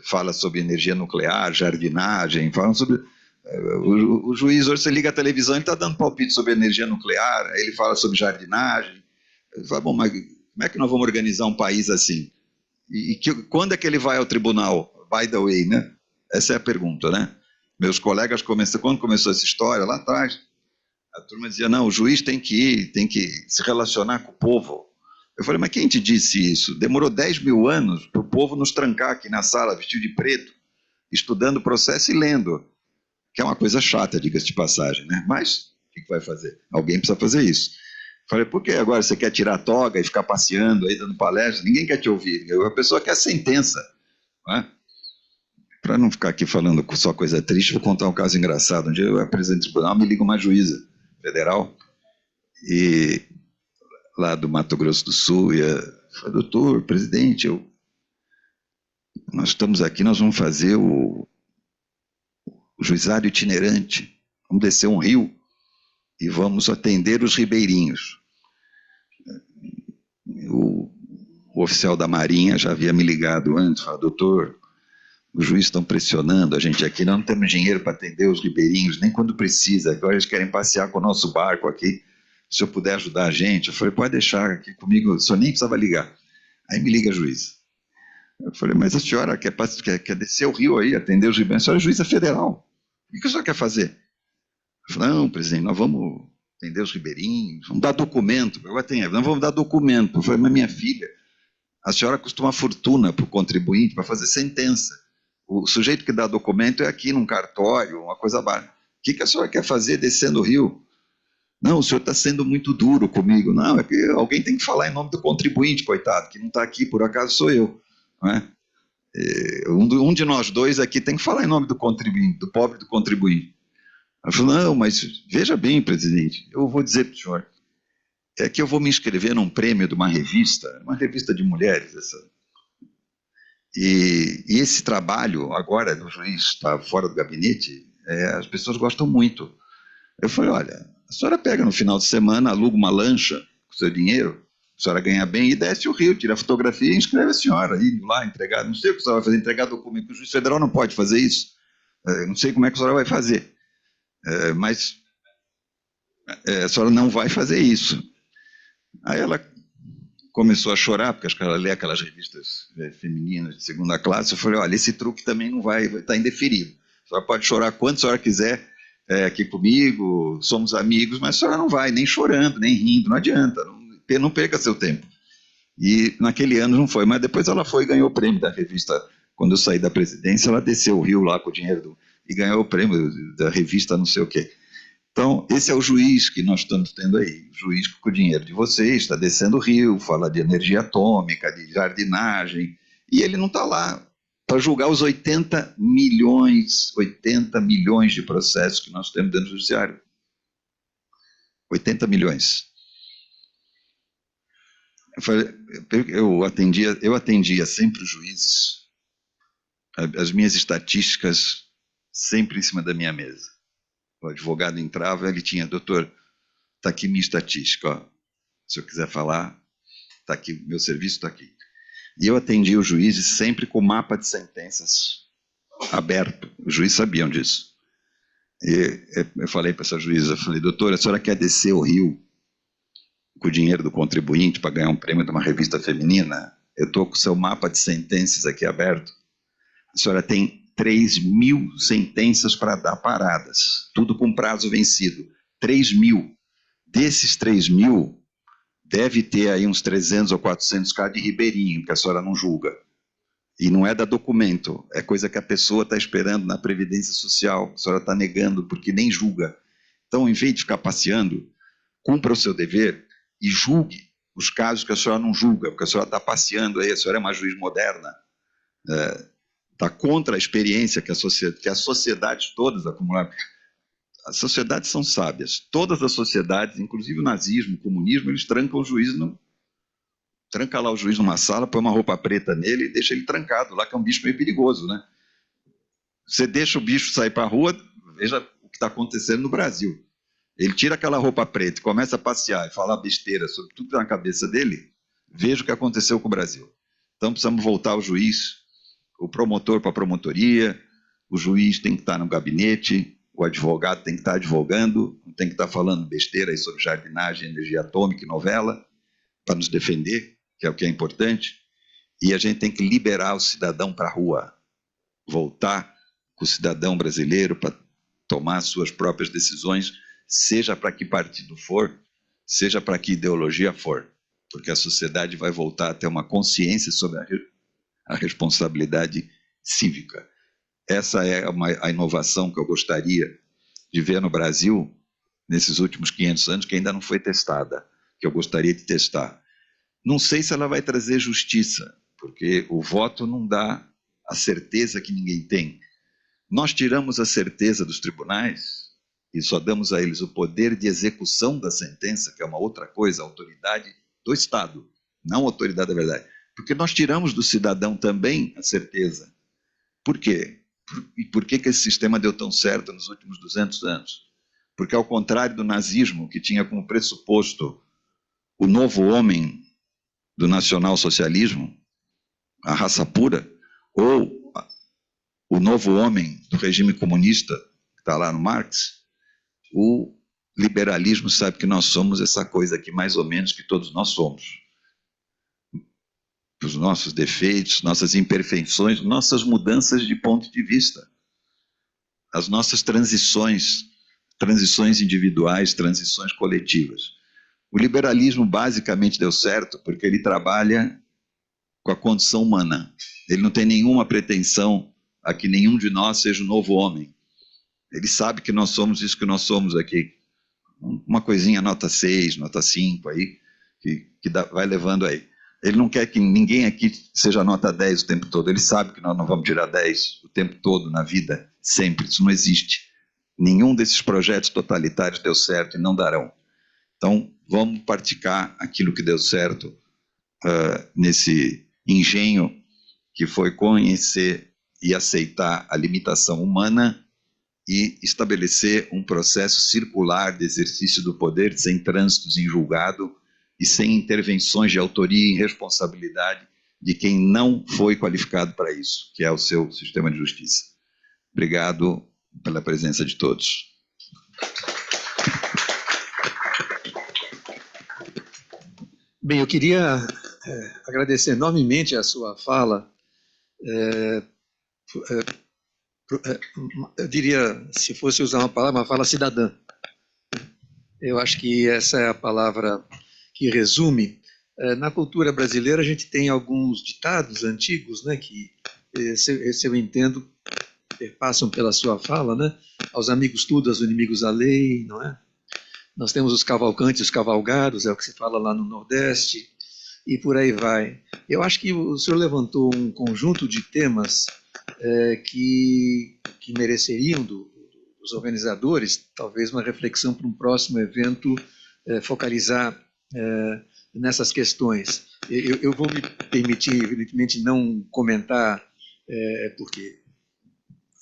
fala sobre energia nuclear, jardinagem, falam sobre... O juiz, hoje você liga a televisão, ele está dando palpite sobre energia nuclear, aí ele fala sobre jardinagem. Ele fala, bom, mas como é que nós vamos organizar um país assim? Quando é que ele vai ao tribunal? By the way, né? Essa é a pergunta, né? Meus colegas quando começou essa história, lá atrás, a turma dizia, não, o juiz tem que ir, tem que se relacionar com o povo. Eu falei, mas quem te disse isso? Demorou 10 mil anos para o povo nos trancar aqui na sala, vestido de preto, estudando o processo e lendo, que é uma coisa chata, diga-se de passagem, né? Mas, o que vai fazer? Alguém precisa fazer isso. Falei, por que agora você quer tirar a toga e ficar passeando aí, dando palestra? Ninguém quer te ouvir. A pessoa quer sentença. É? Para não ficar aqui falando só coisa triste, vou contar um caso engraçado. Um dia eu apresento o tribunal, me liga uma juíza federal, e lá do Mato Grosso do Sul, e falei, doutor, presidente, nós estamos aqui, nós vamos fazer o juizado itinerante. Vamos descer um rio e vamos atender os ribeirinhos. O oficial da Marinha já havia me ligado antes, falou, doutor, os juízes estão pressionando a gente aqui, nós não temos dinheiro para atender os ribeirinhos, nem quando precisa, agora eles querem passear com o nosso barco aqui, se eu puder ajudar a gente. Eu falei, pode deixar aqui comigo, o senhor nem precisava ligar. Aí me liga a juíza. Eu falei, mas a senhora quer descer o rio aí, atender os ribeirinhos, a senhora é juíza federal, o que a senhora quer fazer? Eu falei, não, presidente, nós vamos atender os ribeirinhos, vamos dar documento. Nós vamos dar documento. Eu falei, mas minha filha, a senhora custa uma fortuna para o contribuinte para fazer sentença. O sujeito que dá documento é aqui num cartório, uma coisa barata. O que a senhora quer fazer descendo o rio? Não, o senhor está sendo muito duro comigo. Não, é que alguém tem que falar em nome do contribuinte, coitado, que não está aqui, por acaso sou eu. Não é? Um de nós dois aqui tem que falar em nome do contribuinte, do pobre do contribuinte. Ela falou, não, mas veja bem, presidente, eu vou dizer para o senhor, é que eu vou me inscrever num prêmio de uma revista de mulheres, e esse trabalho, agora do juiz está fora do gabinete, as pessoas gostam muito. Eu falei, olha, a senhora pega no final de semana, aluga uma lancha com seu dinheiro, a senhora ganha bem e desce o rio, tira a fotografia e inscreve a senhora, indo lá, entregar, não sei o que a senhora vai fazer, entregar documento, o juiz federal não pode fazer isso, não sei como é que a senhora vai fazer. Mas a senhora não vai fazer isso. Aí ela começou a chorar, porque acho que ela lê aquelas revistas femininas de segunda classe. Eu falei, olha, esse truque também não vai estar indeferido. A senhora pode chorar quanto a senhora quiser aqui comigo, somos amigos, mas a senhora não vai, nem chorando, nem rindo, não adianta, não perca seu tempo. E naquele ano não foi, mas depois ela foi e ganhou o prêmio da revista. Quando eu saí da presidência, ela desceu o rio lá com o dinheiro e ganhou o prêmio da revista não sei o quê. Então, esse é o juiz que nós estamos tendo aí. O juiz com o dinheiro de vocês está descendo o rio, fala de energia atômica, de jardinagem, e ele não está lá para julgar os 80 milhões de processos que nós temos dentro do judiciário. 80 milhões. Eu atendia sempre os juízes, as minhas estatísticas sempre em cima da minha mesa. O advogado entrava, ele tinha, doutor, está aqui minha estatística, ó. Se eu quiser falar, está aqui, meu serviço está aqui. E eu atendia os juízes sempre com o mapa de sentenças aberto. Os juízes sabiam disso. E eu falei para essa juíza, eu falei, doutora, a senhora quer descer o rio com o dinheiro do contribuinte para ganhar um prêmio de uma revista feminina? Eu estou com o seu mapa de sentenças aqui aberto. A senhora tem 3.000 sentenças para dar paradas, tudo com prazo vencido. 3.000. Desses 3.000, deve ter aí uns 300 ou 400 casos de ribeirinho, que a senhora não julga. E não é da documento, é coisa que a pessoa está esperando na Previdência Social, a senhora está negando porque nem julga. Então, em vez de ficar passeando, cumpra o seu dever e julgue os casos que a senhora não julga, porque a senhora está passeando aí, a senhora é uma juiz moderna, está contra a experiência que as sociedades todas acumularam. As sociedades são sábias, todas as sociedades, inclusive o nazismo, o comunismo, eles trancam o juiz, tranca lá o juiz numa sala, põe uma roupa preta nele e deixa ele trancado lá, que é um bicho meio perigoso, né? Você deixa o bicho sair para a rua, veja o que está acontecendo no Brasil. Ele tira aquela roupa preta e começa a passear e falar besteira sobre tudo que está na cabeça dele, veja o que aconteceu com o Brasil. Então precisamos voltar o juiz, o promotor para a promotoria, o juiz tem que estar no gabinete, o advogado tem que estar advogando, não tem que estar falando besteira aí sobre jardinagem, energia atômica e novela, para nos defender, que é o que é importante, e a gente tem que liberar o cidadão para a rua, voltar com o cidadão brasileiro para tomar suas próprias decisões, seja para que partido for, seja para que ideologia for, porque a sociedade vai voltar a ter uma consciência sobre a responsabilidade cívica. Essa é a inovação que eu gostaria de ver no Brasil nesses últimos 500 anos, que ainda não foi testada, que eu gostaria de testar. Não sei se ela vai trazer justiça, porque o voto não dá a certeza que ninguém tem. Nós tiramos a certeza dos tribunais e só damos a eles o poder de execução da sentença, que é uma outra coisa, a autoridade do Estado, não a autoridade da verdade. Porque nós tiramos do cidadão também a certeza. Por quê? E por que esse sistema deu tão certo nos últimos 200 anos? Porque, ao contrário do nazismo, que tinha como pressuposto o novo homem do nacionalsocialismo, a raça pura, ou o novo homem do regime comunista, que está lá no Marx, o liberalismo sabe que nós somos essa coisa aqui, mais ou menos, que todos nós somos. Os nossos defeitos, nossas imperfeições, nossas mudanças de ponto de vista, as nossas transições individuais, transições coletivas. O liberalismo basicamente deu certo porque ele trabalha com a condição humana. Ele não tem nenhuma pretensão a que nenhum de nós seja o novo homem. Ele sabe que nós somos isso que nós somos aqui. Uma coisinha nota 6, nota 5 aí, que vai levando aí. Ele não quer que ninguém aqui seja nota 10 o tempo todo. Ele sabe que nós não vamos tirar 10 o tempo todo na vida, sempre. Isso não existe. Nenhum desses projetos totalitários deu certo e não darão. Então, vamos praticar aquilo que deu certo nesse engenho que foi conhecer e aceitar a limitação humana e estabelecer um processo circular de exercício do poder sem trânsitos em julgado e sem intervenções de autoria e responsabilidade de quem não foi qualificado para isso, que é o seu sistema de justiça. Obrigado pela presença de todos. Bem, eu queria agradecer enormemente a sua fala. Eu diria, se fosse usar uma palavra, uma fala cidadã. Eu acho que essa é a palavra que resume. Na cultura brasileira, a gente tem alguns ditados antigos, né, que, se eu entendo, passam pela sua fala, né? Aos amigos tudo, aos inimigos a lei, não é? Nós temos os cavalcantes, os cavalgados, é o que se fala lá no Nordeste, e por aí vai. Eu acho que o senhor levantou um conjunto de temas que mereceriam, dos os organizadores, talvez uma reflexão para um próximo evento, focalizar nessas questões. Eu vou me permitir, evidentemente, não comentar, porque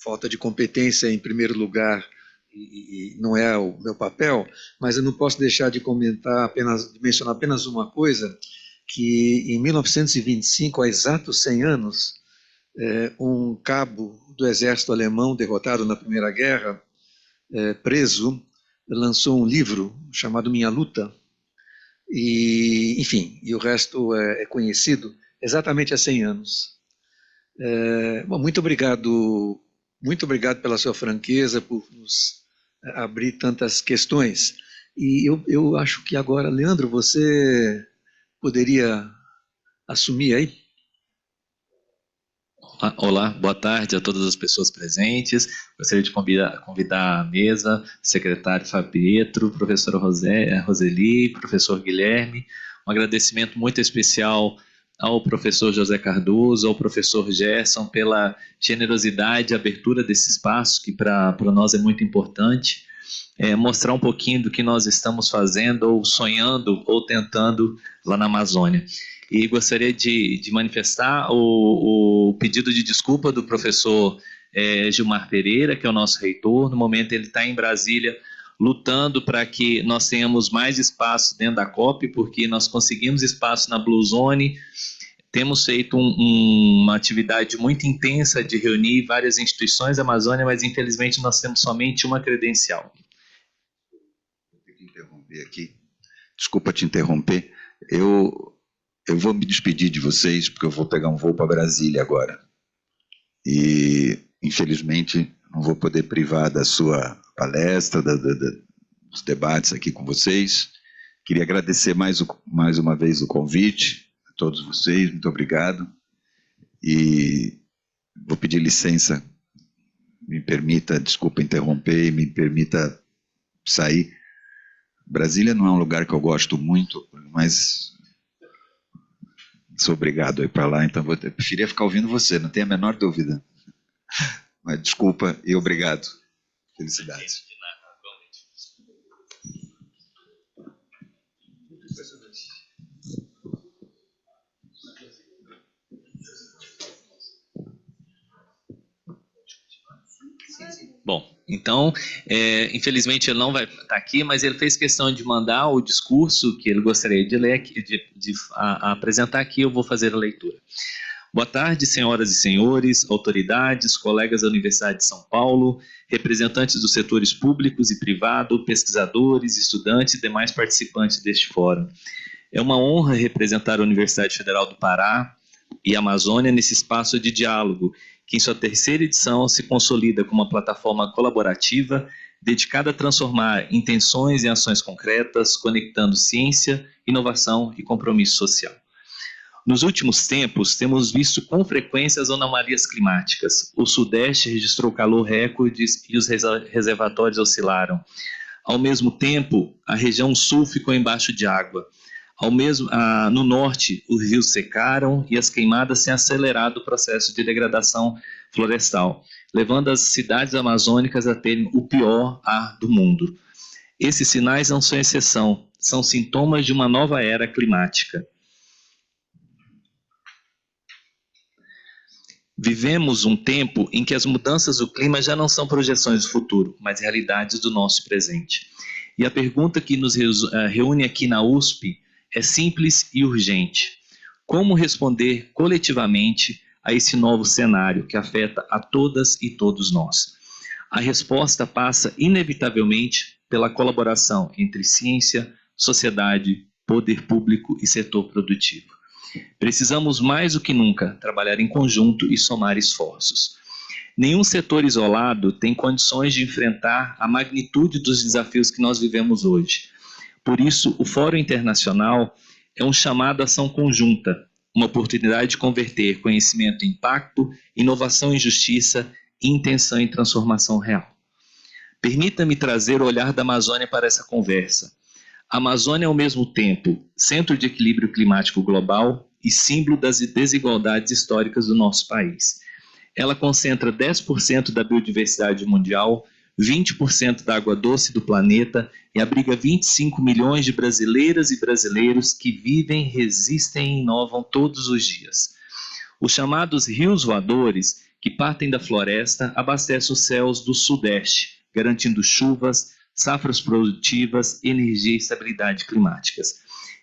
falta de competência em primeiro lugar e não é o meu papel, mas eu não posso deixar de comentar de mencionar apenas uma coisa, que em 1925, há exatos 100 anos, um cabo do exército alemão derrotado na Primeira Guerra, preso, lançou um livro chamado Minha Luta, e, enfim, e o resto é conhecido, exatamente há 100 anos. Bom, muito obrigado pela sua franqueza, por nos abrir tantas questões. E eu acho que agora, Leandro, você poderia assumir aí? Olá, boa tarde a todas as pessoas presentes. Gostaria de convidar à mesa o secretário Fábio Pietro, professora Roseli, professor Guilherme. Um agradecimento muito especial ao professor José Cardoso, ao professor Gerson, pela generosidade e abertura desse espaço, que para nós é muito importante. Mostrar um pouquinho do que nós estamos fazendo, ou sonhando, ou tentando lá na Amazônia. E gostaria de manifestar o pedido de desculpa do professor Gilmar Pereira, que é o nosso reitor. No momento ele está em Brasília lutando para que nós tenhamos mais espaço dentro da COP, porque nós conseguimos espaço na Blue Zone, temos feito uma atividade muito intensa de reunir várias instituições da Amazônia, mas infelizmente nós temos somente uma credencial. Vou ter que interromper aqui. Desculpa te interromper. Eu vou me despedir de vocês, porque eu vou pegar um voo para Brasília agora. E, infelizmente, não vou poder privar da sua palestra, dos debates aqui com vocês. Queria agradecer mais uma vez o convite a todos vocês, muito obrigado. E vou pedir licença, me permita, desculpa interromper, me permita sair. Brasília não é um lugar que eu gosto muito, mas sou obrigado a ir para lá, então eu preferia ficar ouvindo você, não tenho a menor dúvida. Mas desculpa e obrigado. Felicidades. Bom, então, infelizmente ele não vai estar aqui, mas ele fez questão de mandar o discurso que ele gostaria de ler, de apresentar aqui, eu vou fazer a leitura. Boa tarde, senhoras e senhores, autoridades, colegas da Universidade de São Paulo, representantes dos setores públicos e privado, pesquisadores, estudantes e demais participantes deste fórum. É uma honra representar a Universidade Federal do Pará e a Amazônia nesse espaço de diálogo, que em sua terceira edição se consolida como uma plataforma colaborativa dedicada a transformar intenções em ações concretas, conectando ciência, inovação e compromisso social. Nos últimos tempos, temos visto com frequência as anomalias climáticas. O Sudeste registrou calor recordes e os reservatórios oscilaram. Ao mesmo tempo, a região Sul ficou embaixo de água. No Norte, os rios secaram e as queimadas têm acelerado o processo de degradação florestal, levando as cidades amazônicas a terem o pior ar do mundo. Esses sinais não são exceção, são sintomas de uma nova era climática. Vivemos um tempo em que as mudanças do clima já não são projeções do futuro, mas realidades do nosso presente. E a pergunta que nos reúne aqui na USP é simples e urgente. Como responder coletivamente a esse novo cenário que afeta a todas e todos nós? A resposta passa, inevitavelmente, pela colaboração entre ciência, sociedade, poder público e setor produtivo. Precisamos mais do que nunca trabalhar em conjunto e somar esforços. Nenhum setor isolado tem condições de enfrentar a magnitude dos desafios que nós vivemos hoje. Por isso, o Fórum Internacional é um chamado à ação conjunta, uma oportunidade de converter conhecimento em impacto, inovação em justiça e intenção em transformação real. Permita-me trazer o olhar da Amazônia para essa conversa. A Amazônia é ao mesmo tempo centro de equilíbrio climático global e símbolo das desigualdades históricas do nosso país. Ela concentra 10% da biodiversidade mundial, 20% da água doce do planeta e abriga 25 milhões de brasileiras e brasileiros que vivem, resistem e inovam todos os dias. Os chamados rios voadores, que partem da floresta, abastecem os céus do Sudeste, garantindo chuvas, safras produtivas, energia e estabilidade climáticas.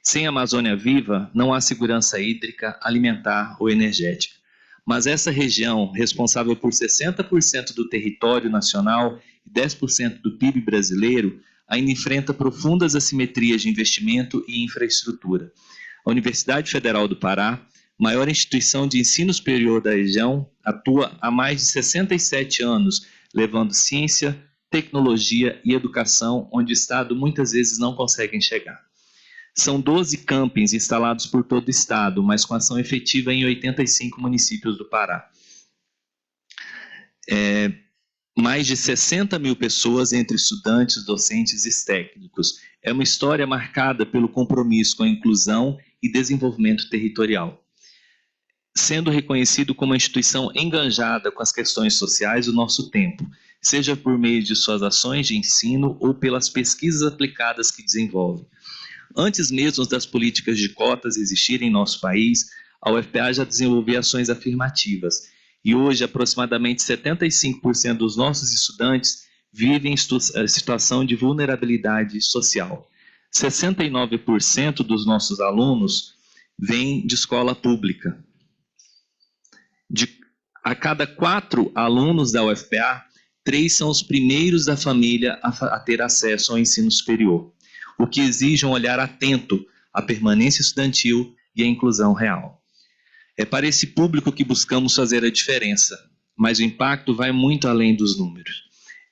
Sem a Amazônia viva, não há segurança hídrica, alimentar ou energética. Mas essa região, responsável por 60% do território nacional e 10% do PIB brasileiro, ainda enfrenta profundas assimetrias de investimento e infraestrutura. A Universidade Federal do Pará, maior instituição de ensino superior da região, atua há mais de 67 anos, levando ciência, tecnologia e educação onde o Estado muitas vezes não consegue chegar. São 12 campings instalados por todo o Estado, mas com ação efetiva em 85 municípios do Pará. Mais de 60 mil pessoas entre estudantes, docentes e técnicos. É uma história marcada pelo compromisso com a inclusão e desenvolvimento territorial, sendo reconhecido como uma instituição enganjada com as questões sociais do nosso tempo, seja por meio de suas ações de ensino ou pelas pesquisas aplicadas que desenvolve. Antes mesmo das políticas de cotas existirem em nosso país, a UFPA já desenvolveu ações afirmativas. E hoje, aproximadamente 75% dos nossos estudantes vivem em situação de vulnerabilidade social. 69% dos nossos alunos vêm de escola pública. A cada 4 alunos da UFPA, 3 são os primeiros da família a ter acesso ao ensino superior, o que exige um olhar atento à permanência estudantil e à inclusão real. É para esse público que buscamos fazer a diferença, mas o impacto vai muito além dos números.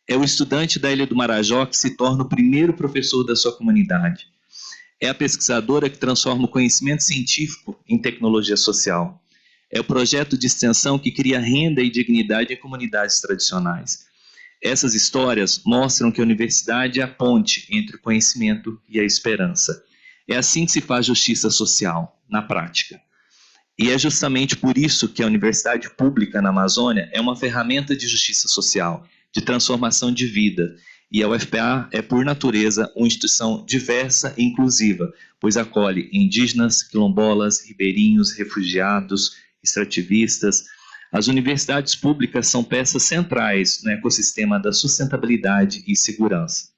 É o estudante da Ilha do Marajó que se torna o primeiro professor da sua comunidade. É a pesquisadora que transforma o conhecimento científico em tecnologia social. É o projeto de extensão que cria renda e dignidade em comunidades tradicionais. Essas histórias mostram que a universidade é a ponte entre o conhecimento e a esperança. É assim que se faz justiça social, na prática. E é justamente por isso que a universidade pública na Amazônia é uma ferramenta de justiça social, de transformação de vida. E a UFPA é, por natureza, uma instituição diversa e inclusiva, pois acolhe indígenas, quilombolas, ribeirinhos, refugiados, extrativistas. As universidades públicas são peças centrais no ecossistema da sustentabilidade e segurança.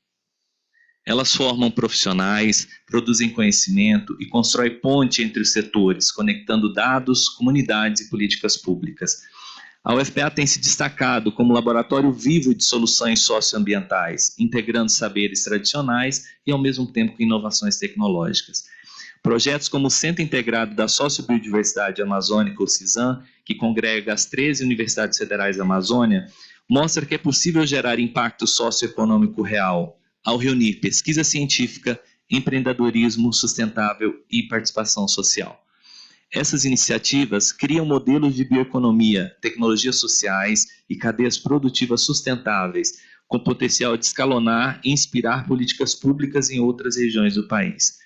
Elas formam profissionais, produzem conhecimento e constroem ponte entre os setores, conectando dados, comunidades e políticas públicas. A UFPA tem se destacado como laboratório vivo de soluções socioambientais, integrando saberes tradicionais e, ao mesmo tempo, com inovações tecnológicas. Projetos como o Centro Integrado da Sociobiodiversidade Amazônica, o CISAM, que congrega as 13 universidades federais da Amazônia, mostra que é possível gerar impacto socioeconômico real ao reunir pesquisa científica, empreendedorismo sustentável e participação social. Essas iniciativas criam modelos de bioeconomia, tecnologias sociais e cadeias produtivas sustentáveis, com potencial de escalonar e inspirar políticas públicas em outras regiões do país.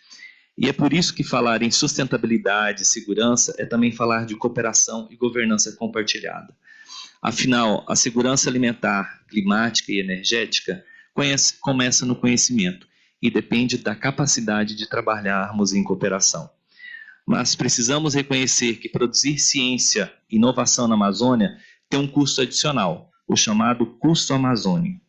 E é por isso que falar em sustentabilidade e segurança é também falar de cooperação e governança compartilhada. Afinal, a segurança alimentar, climática e energética começa no conhecimento e depende da capacidade de trabalharmos em cooperação. Mas precisamos reconhecer que produzir ciência e inovação na Amazônia tem um custo adicional, o chamado custo amazônico.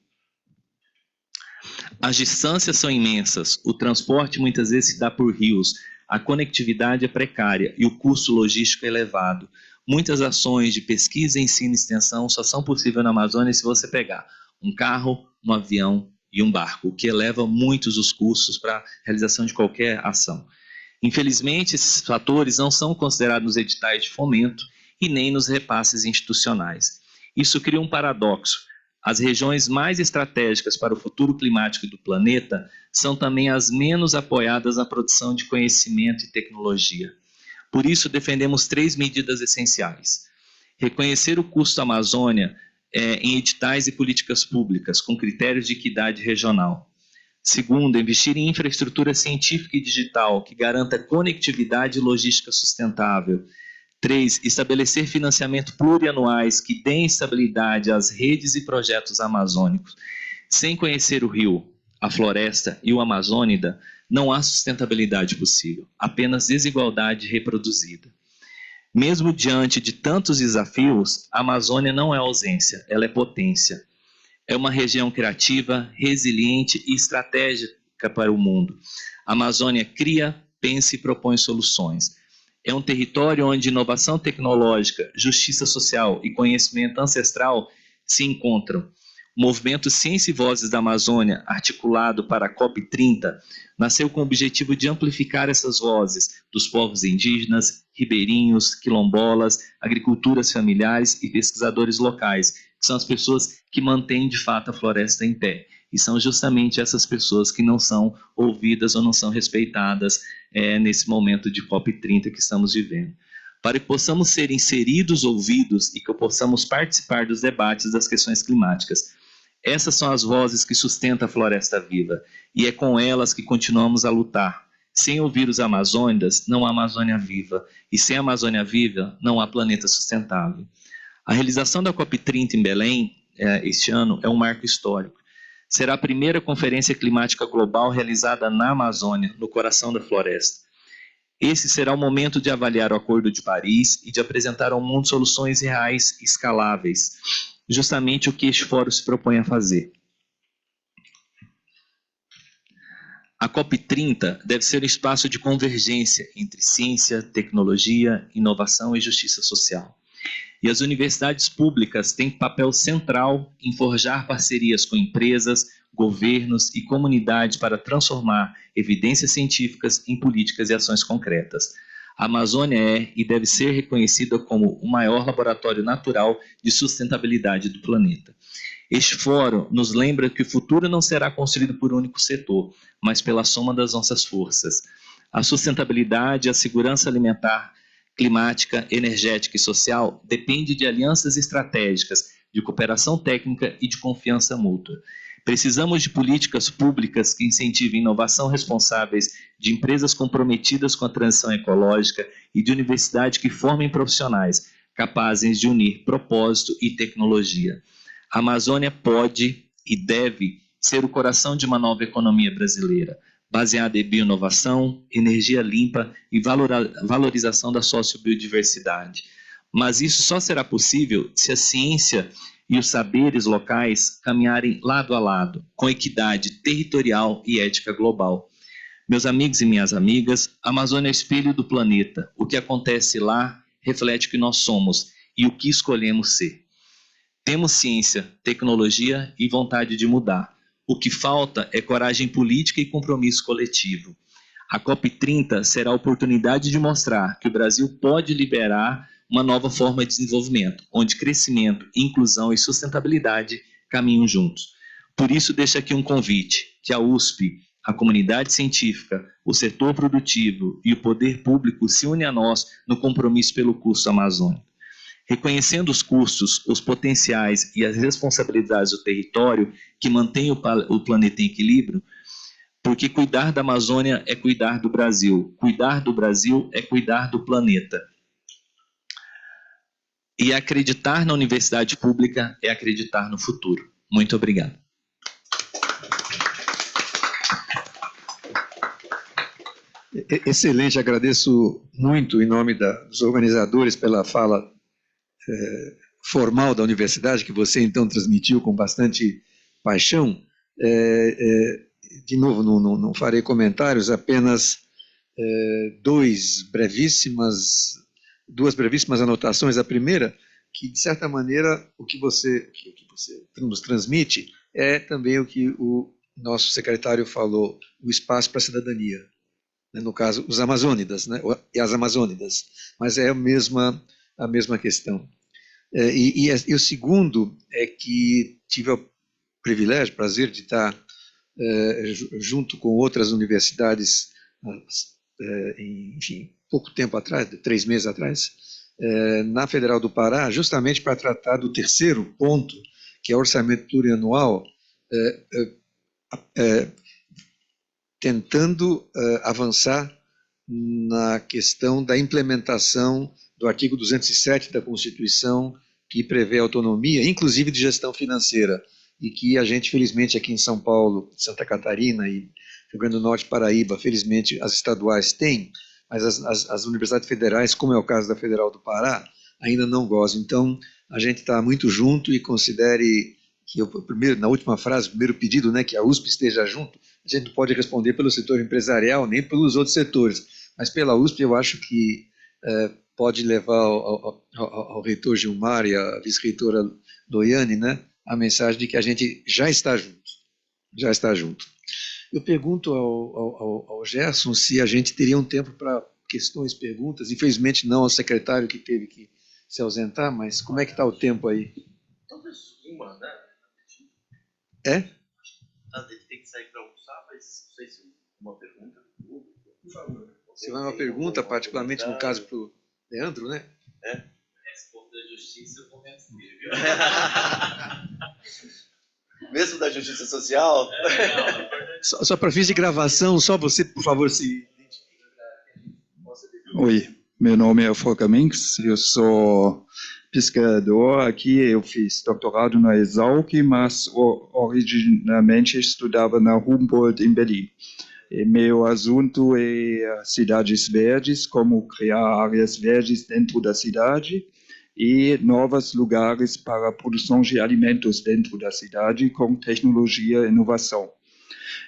As distâncias são imensas, o transporte muitas vezes se dá por rios, a conectividade é precária e o custo logístico é elevado. Muitas ações de pesquisa, ensino e extensão só são possíveis na Amazônia se você pegar um carro, um avião e um barco, o que eleva muitos os custos para a realização de qualquer ação. Infelizmente, esses fatores não são considerados nos editais de fomento e nem nos repasses institucionais. Isso cria um paradoxo. As regiões mais estratégicas para o futuro climático do planeta são também as menos apoiadas na produção de conhecimento e tecnologia. Por isso, defendemos 3 medidas essenciais. Reconhecer o custo Amazônia em editais e políticas públicas, com critérios de equidade regional. Segundo, investir em infraestrutura científica e digital, que garanta conectividade e logística sustentável. 3, estabelecer financiamento plurianuais que deem estabilidade às redes e projetos amazônicos. Sem conhecer o rio, a floresta e o Amazônida, não há sustentabilidade possível, apenas desigualdade reproduzida. Mesmo diante de tantos desafios, a Amazônia não é ausência, ela é potência. É uma região criativa, resiliente e estratégica para o mundo. A Amazônia cria, pensa e propõe soluções. É um território onde inovação tecnológica, justiça social e conhecimento ancestral se encontram. O movimento Ciência e Vozes da Amazônia, articulado para a COP30, nasceu com o objetivo de amplificar essas vozes dos povos indígenas, ribeirinhos, quilombolas, agriculturas familiares e pesquisadores locais, que são as pessoas que mantêm de fato a floresta em pé. E são justamente essas pessoas que não são ouvidas ou não são respeitadas nesse momento de COP30 que estamos vivendo. Para que possamos ser inseridos, ouvidos e que possamos participar dos debates das questões climáticas. Essas são as vozes que sustentam a floresta viva, e é com elas que continuamos a lutar. Sem ouvir os amazônidas, não há Amazônia viva, e sem Amazônia viva, não há planeta sustentável. A realização da COP30 em Belém, este ano, é um marco histórico. Será a primeira conferência climática global realizada na Amazônia, no coração da floresta. Esse será o momento de avaliar o Acordo de Paris e de apresentar ao mundo soluções reais e escaláveis, justamente o que este fórum se propõe a fazer. A COP30 deve ser um espaço de convergência entre ciência, tecnologia, inovação e justiça social. E as universidades públicas têm papel central em forjar parcerias com empresas, governos e comunidades para transformar evidências científicas em políticas e ações concretas. A Amazônia é e deve ser reconhecida como o maior laboratório natural de sustentabilidade do planeta. Este fórum nos lembra que o futuro não será construído por um único setor, mas pela soma das nossas forças. A sustentabilidade, a segurança alimentar, climática, energética e social depende de alianças estratégicas, de cooperação técnica e de confiança mútua. Precisamos de políticas públicas que incentivem inovação responsáveis, de empresas comprometidas com a transição ecológica e de universidades que formem profissionais capazes de unir propósito e tecnologia. A Amazônia pode e deve ser o coração de uma nova economia brasileira, baseada em bioinovação, energia limpa e valorização da sociobiodiversidade. Mas isso só será possível se a ciência e os saberes locais caminharem lado a lado, com equidade territorial e ética global. Meus amigos e minhas amigas, a Amazônia é o espelho do planeta. O que acontece lá reflete o que nós somos e o que escolhemos ser. Temos ciência, tecnologia e vontade de mudar. O que falta é coragem política e compromisso coletivo. A COP30 será a oportunidade de mostrar que o Brasil pode liderar uma nova forma de desenvolvimento, onde crescimento, inclusão e sustentabilidade caminham juntos. Por isso, deixo aqui um convite, que a USP, a comunidade científica, o setor produtivo e o poder público se unem a nós no compromisso pelo curso amazônico. Reconhecendo os custos, os potenciais e as responsabilidades do território que mantém o planeta em equilíbrio, porque cuidar da Amazônia é cuidar do Brasil é cuidar do planeta. E acreditar na universidade pública é acreditar no futuro. Muito obrigado. Excelente, agradeço muito em nome dos organizadores pela fala formal da universidade, que você então transmitiu com bastante paixão. De novo, não farei comentários, apenas duas brevíssimas anotações. A primeira, que de certa maneira o que você nos transmite é também o que o nosso secretário falou, o espaço para a cidadania, né? No caso, os amazônidas, né? E as amazônidas, mas é a mesma questão. E o segundo é que tive o privilégio, prazer de estar junto com outras universidades, enfim, pouco tempo atrás, 3 meses atrás, na Federal do Pará, justamente para tratar do terceiro ponto, que é o orçamento plurianual, tentando avançar na questão da implementação do artigo 207 da Constituição, que prevê autonomia, inclusive de gestão financeira. e que a gente, felizmente, aqui em São Paulo, Santa Catarina e Rio Grande do Norte, Paraíba, felizmente as estaduais têm, mas as universidades federais, como é o caso da Federal do Pará, ainda não gozam. Então, a gente está muito junto e considere que, na última frase, o primeiro pedido, né, que a USP esteja junto, a gente não pode responder pelo setor empresarial, nem pelos outros setores, mas pela USP eu acho que pode levar ao reitor Gilmar e à vice-reitora Loiane, né, a mensagem de que a gente já está junto. Eu pergunto ao Gerson se a gente teria um tempo para questões, perguntas. Infelizmente não ao secretário que teve que se ausentar, mas como é que está o tempo aí? Talvez uma, né? É? Ele tem que sair para almoçar, mas não sei se uma pergunta. Por favor. Se vai uma pergunta, particularmente no caso para o Leandro, né? Respondo da justiça, eu vou responder. Mesmo da justiça social? Só para fins de gravação, só você, por favor, se identifica para que a gente possa ver. Oi, meu nome é Volker Minks, eu sou pesquisador aqui, eu fiz doutorado na Exalc, mas originalmente estudava na Humboldt em Berlim. E meu assunto é cidades verdes, como criar áreas verdes dentro da cidade e novos lugares para a produção de alimentos dentro da cidade com tecnologia e inovação.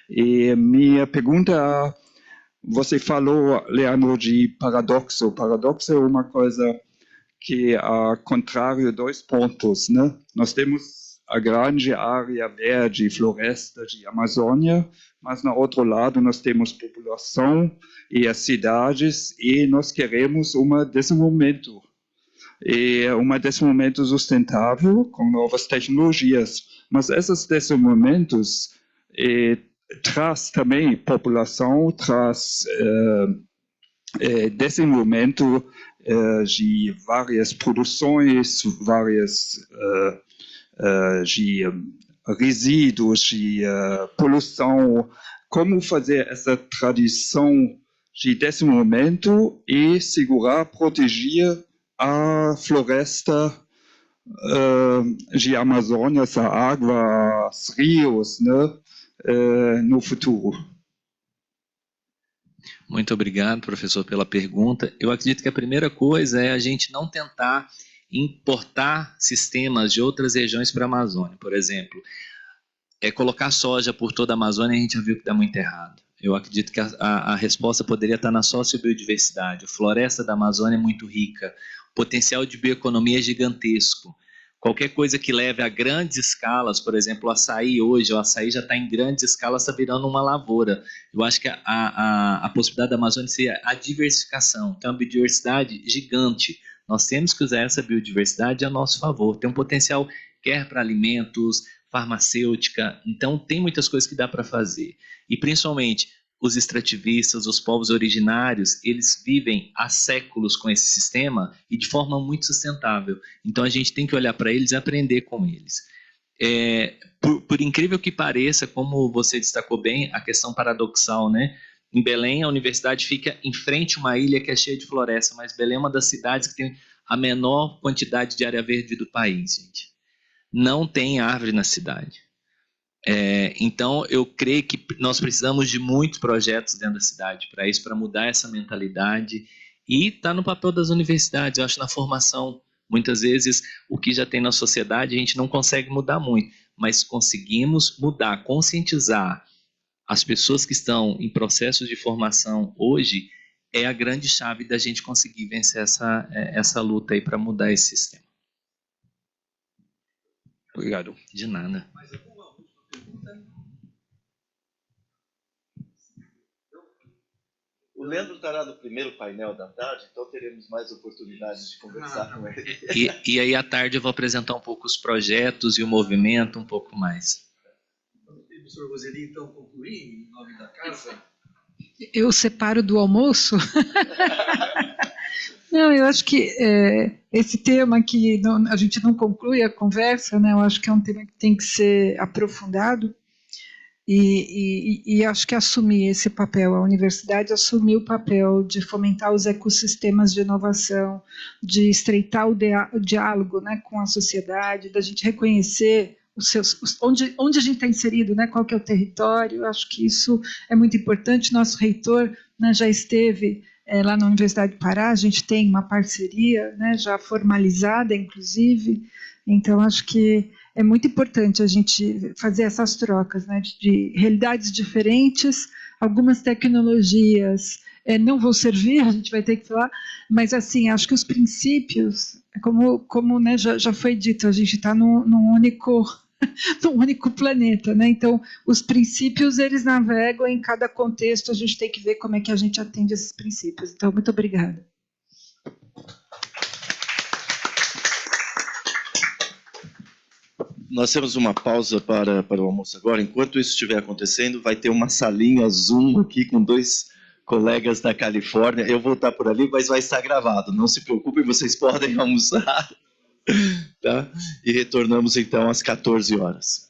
E minha pergunta é, você falou, Leandro, de paradoxo. Paradoxo é uma coisa que, ao contrário, dois pontos, né? Nós temos a grande área verde, floresta de Amazônia, mas, no outro lado, nós temos população e as cidades, e nós queremos desenvolvimento. E desenvolvimento sustentável com novas tecnologias. Mas esses desenvolvimentos traz também população, traz desenvolvimento de várias produções, de resíduos, de poluição. Como fazer essa tradição de desenvolvimento e segurar, proteger a floresta de Amazônia, essa água, os rios, né, no futuro. Muito obrigado, professor, pela pergunta. Eu acredito que a primeira coisa é a gente não tentar importar sistemas de outras regiões para a Amazônia. Por exemplo, colocar soja por toda a Amazônia, a gente já viu que dá muito errado. Eu acredito que a resposta poderia estar na sociobiodiversidade. A floresta da Amazônia é muito rica, o potencial de bioeconomia é gigantesco. Qualquer coisa que leve a grandes escalas, por exemplo, o açaí hoje, o açaí já está em grandes escalas, está virando uma lavoura. Eu acho que a possibilidade da Amazônia seria a diversificação, tem uma biodiversidade gigante. Nós temos que usar essa biodiversidade a nosso favor. Tem um potencial, quer para alimentos, farmacêutica, então tem muitas coisas que dá para fazer. E principalmente os extrativistas, os povos originários, eles vivem há séculos com esse sistema e de forma muito sustentável. Então a gente tem que olhar para eles e aprender com eles. Por incrível que pareça, como você destacou bem, a questão paradoxal, né? Em Belém, a universidade fica em frente a uma ilha que é cheia de floresta, mas Belém é uma das cidades que tem a menor quantidade de área verde do país, gente. Não tem árvore na cidade. Então, eu creio que nós precisamos de muitos projetos dentro da cidade para isso, para mudar essa mentalidade. E está no papel das universidades, eu acho, na formação. Muitas vezes, o que já tem na sociedade, a gente não consegue mudar muito, mas conseguimos mudar, conscientizar as pessoas que estão em processos de formação hoje, é a grande chave da gente conseguir vencer essa luta aí para mudar esse sistema. Obrigado. De nada. Mais alguma última pergunta? O Leandro estará no primeiro painel da tarde, então teremos mais oportunidades de conversar com ele. E aí, à tarde, eu vou apresentar um pouco os projetos e o movimento, um pouco mais. Professor Roseli, então, concluir em nome da casa? Eu separo do almoço? Não, eu acho que esse tema que a gente não conclui a conversa, né, eu acho que é um tema que tem que ser aprofundado e acho que assumir esse papel, a universidade assumir o papel de fomentar os ecossistemas de inovação, de estreitar o diálogo, né, com a sociedade, da gente reconhecer onde a gente está inserido, né, qual que é o território. Eu acho que isso é muito importante. Nosso reitor, né, já esteve lá na Universidade do Pará, a gente tem uma parceria, né, já formalizada, inclusive. Então, acho que é muito importante a gente fazer essas trocas, né, de realidades diferentes. Algumas tecnologias não vão servir, a gente vai ter que falar, mas, assim, acho que os princípios, como né, já foi dito, a gente está num único planeta, né? Então, os princípios, eles navegam em cada contexto, a gente tem que ver como é que a gente atende esses princípios. Então, muito obrigada. Nós temos uma pausa para o almoço agora. Enquanto isso estiver acontecendo, vai ter uma salinha Zoom aqui com 2 colegas da Califórnia. Eu vou estar por ali, mas vai estar gravado. Não se preocupem, vocês podem almoçar. Tá? E retornamos, então, às 14 horas.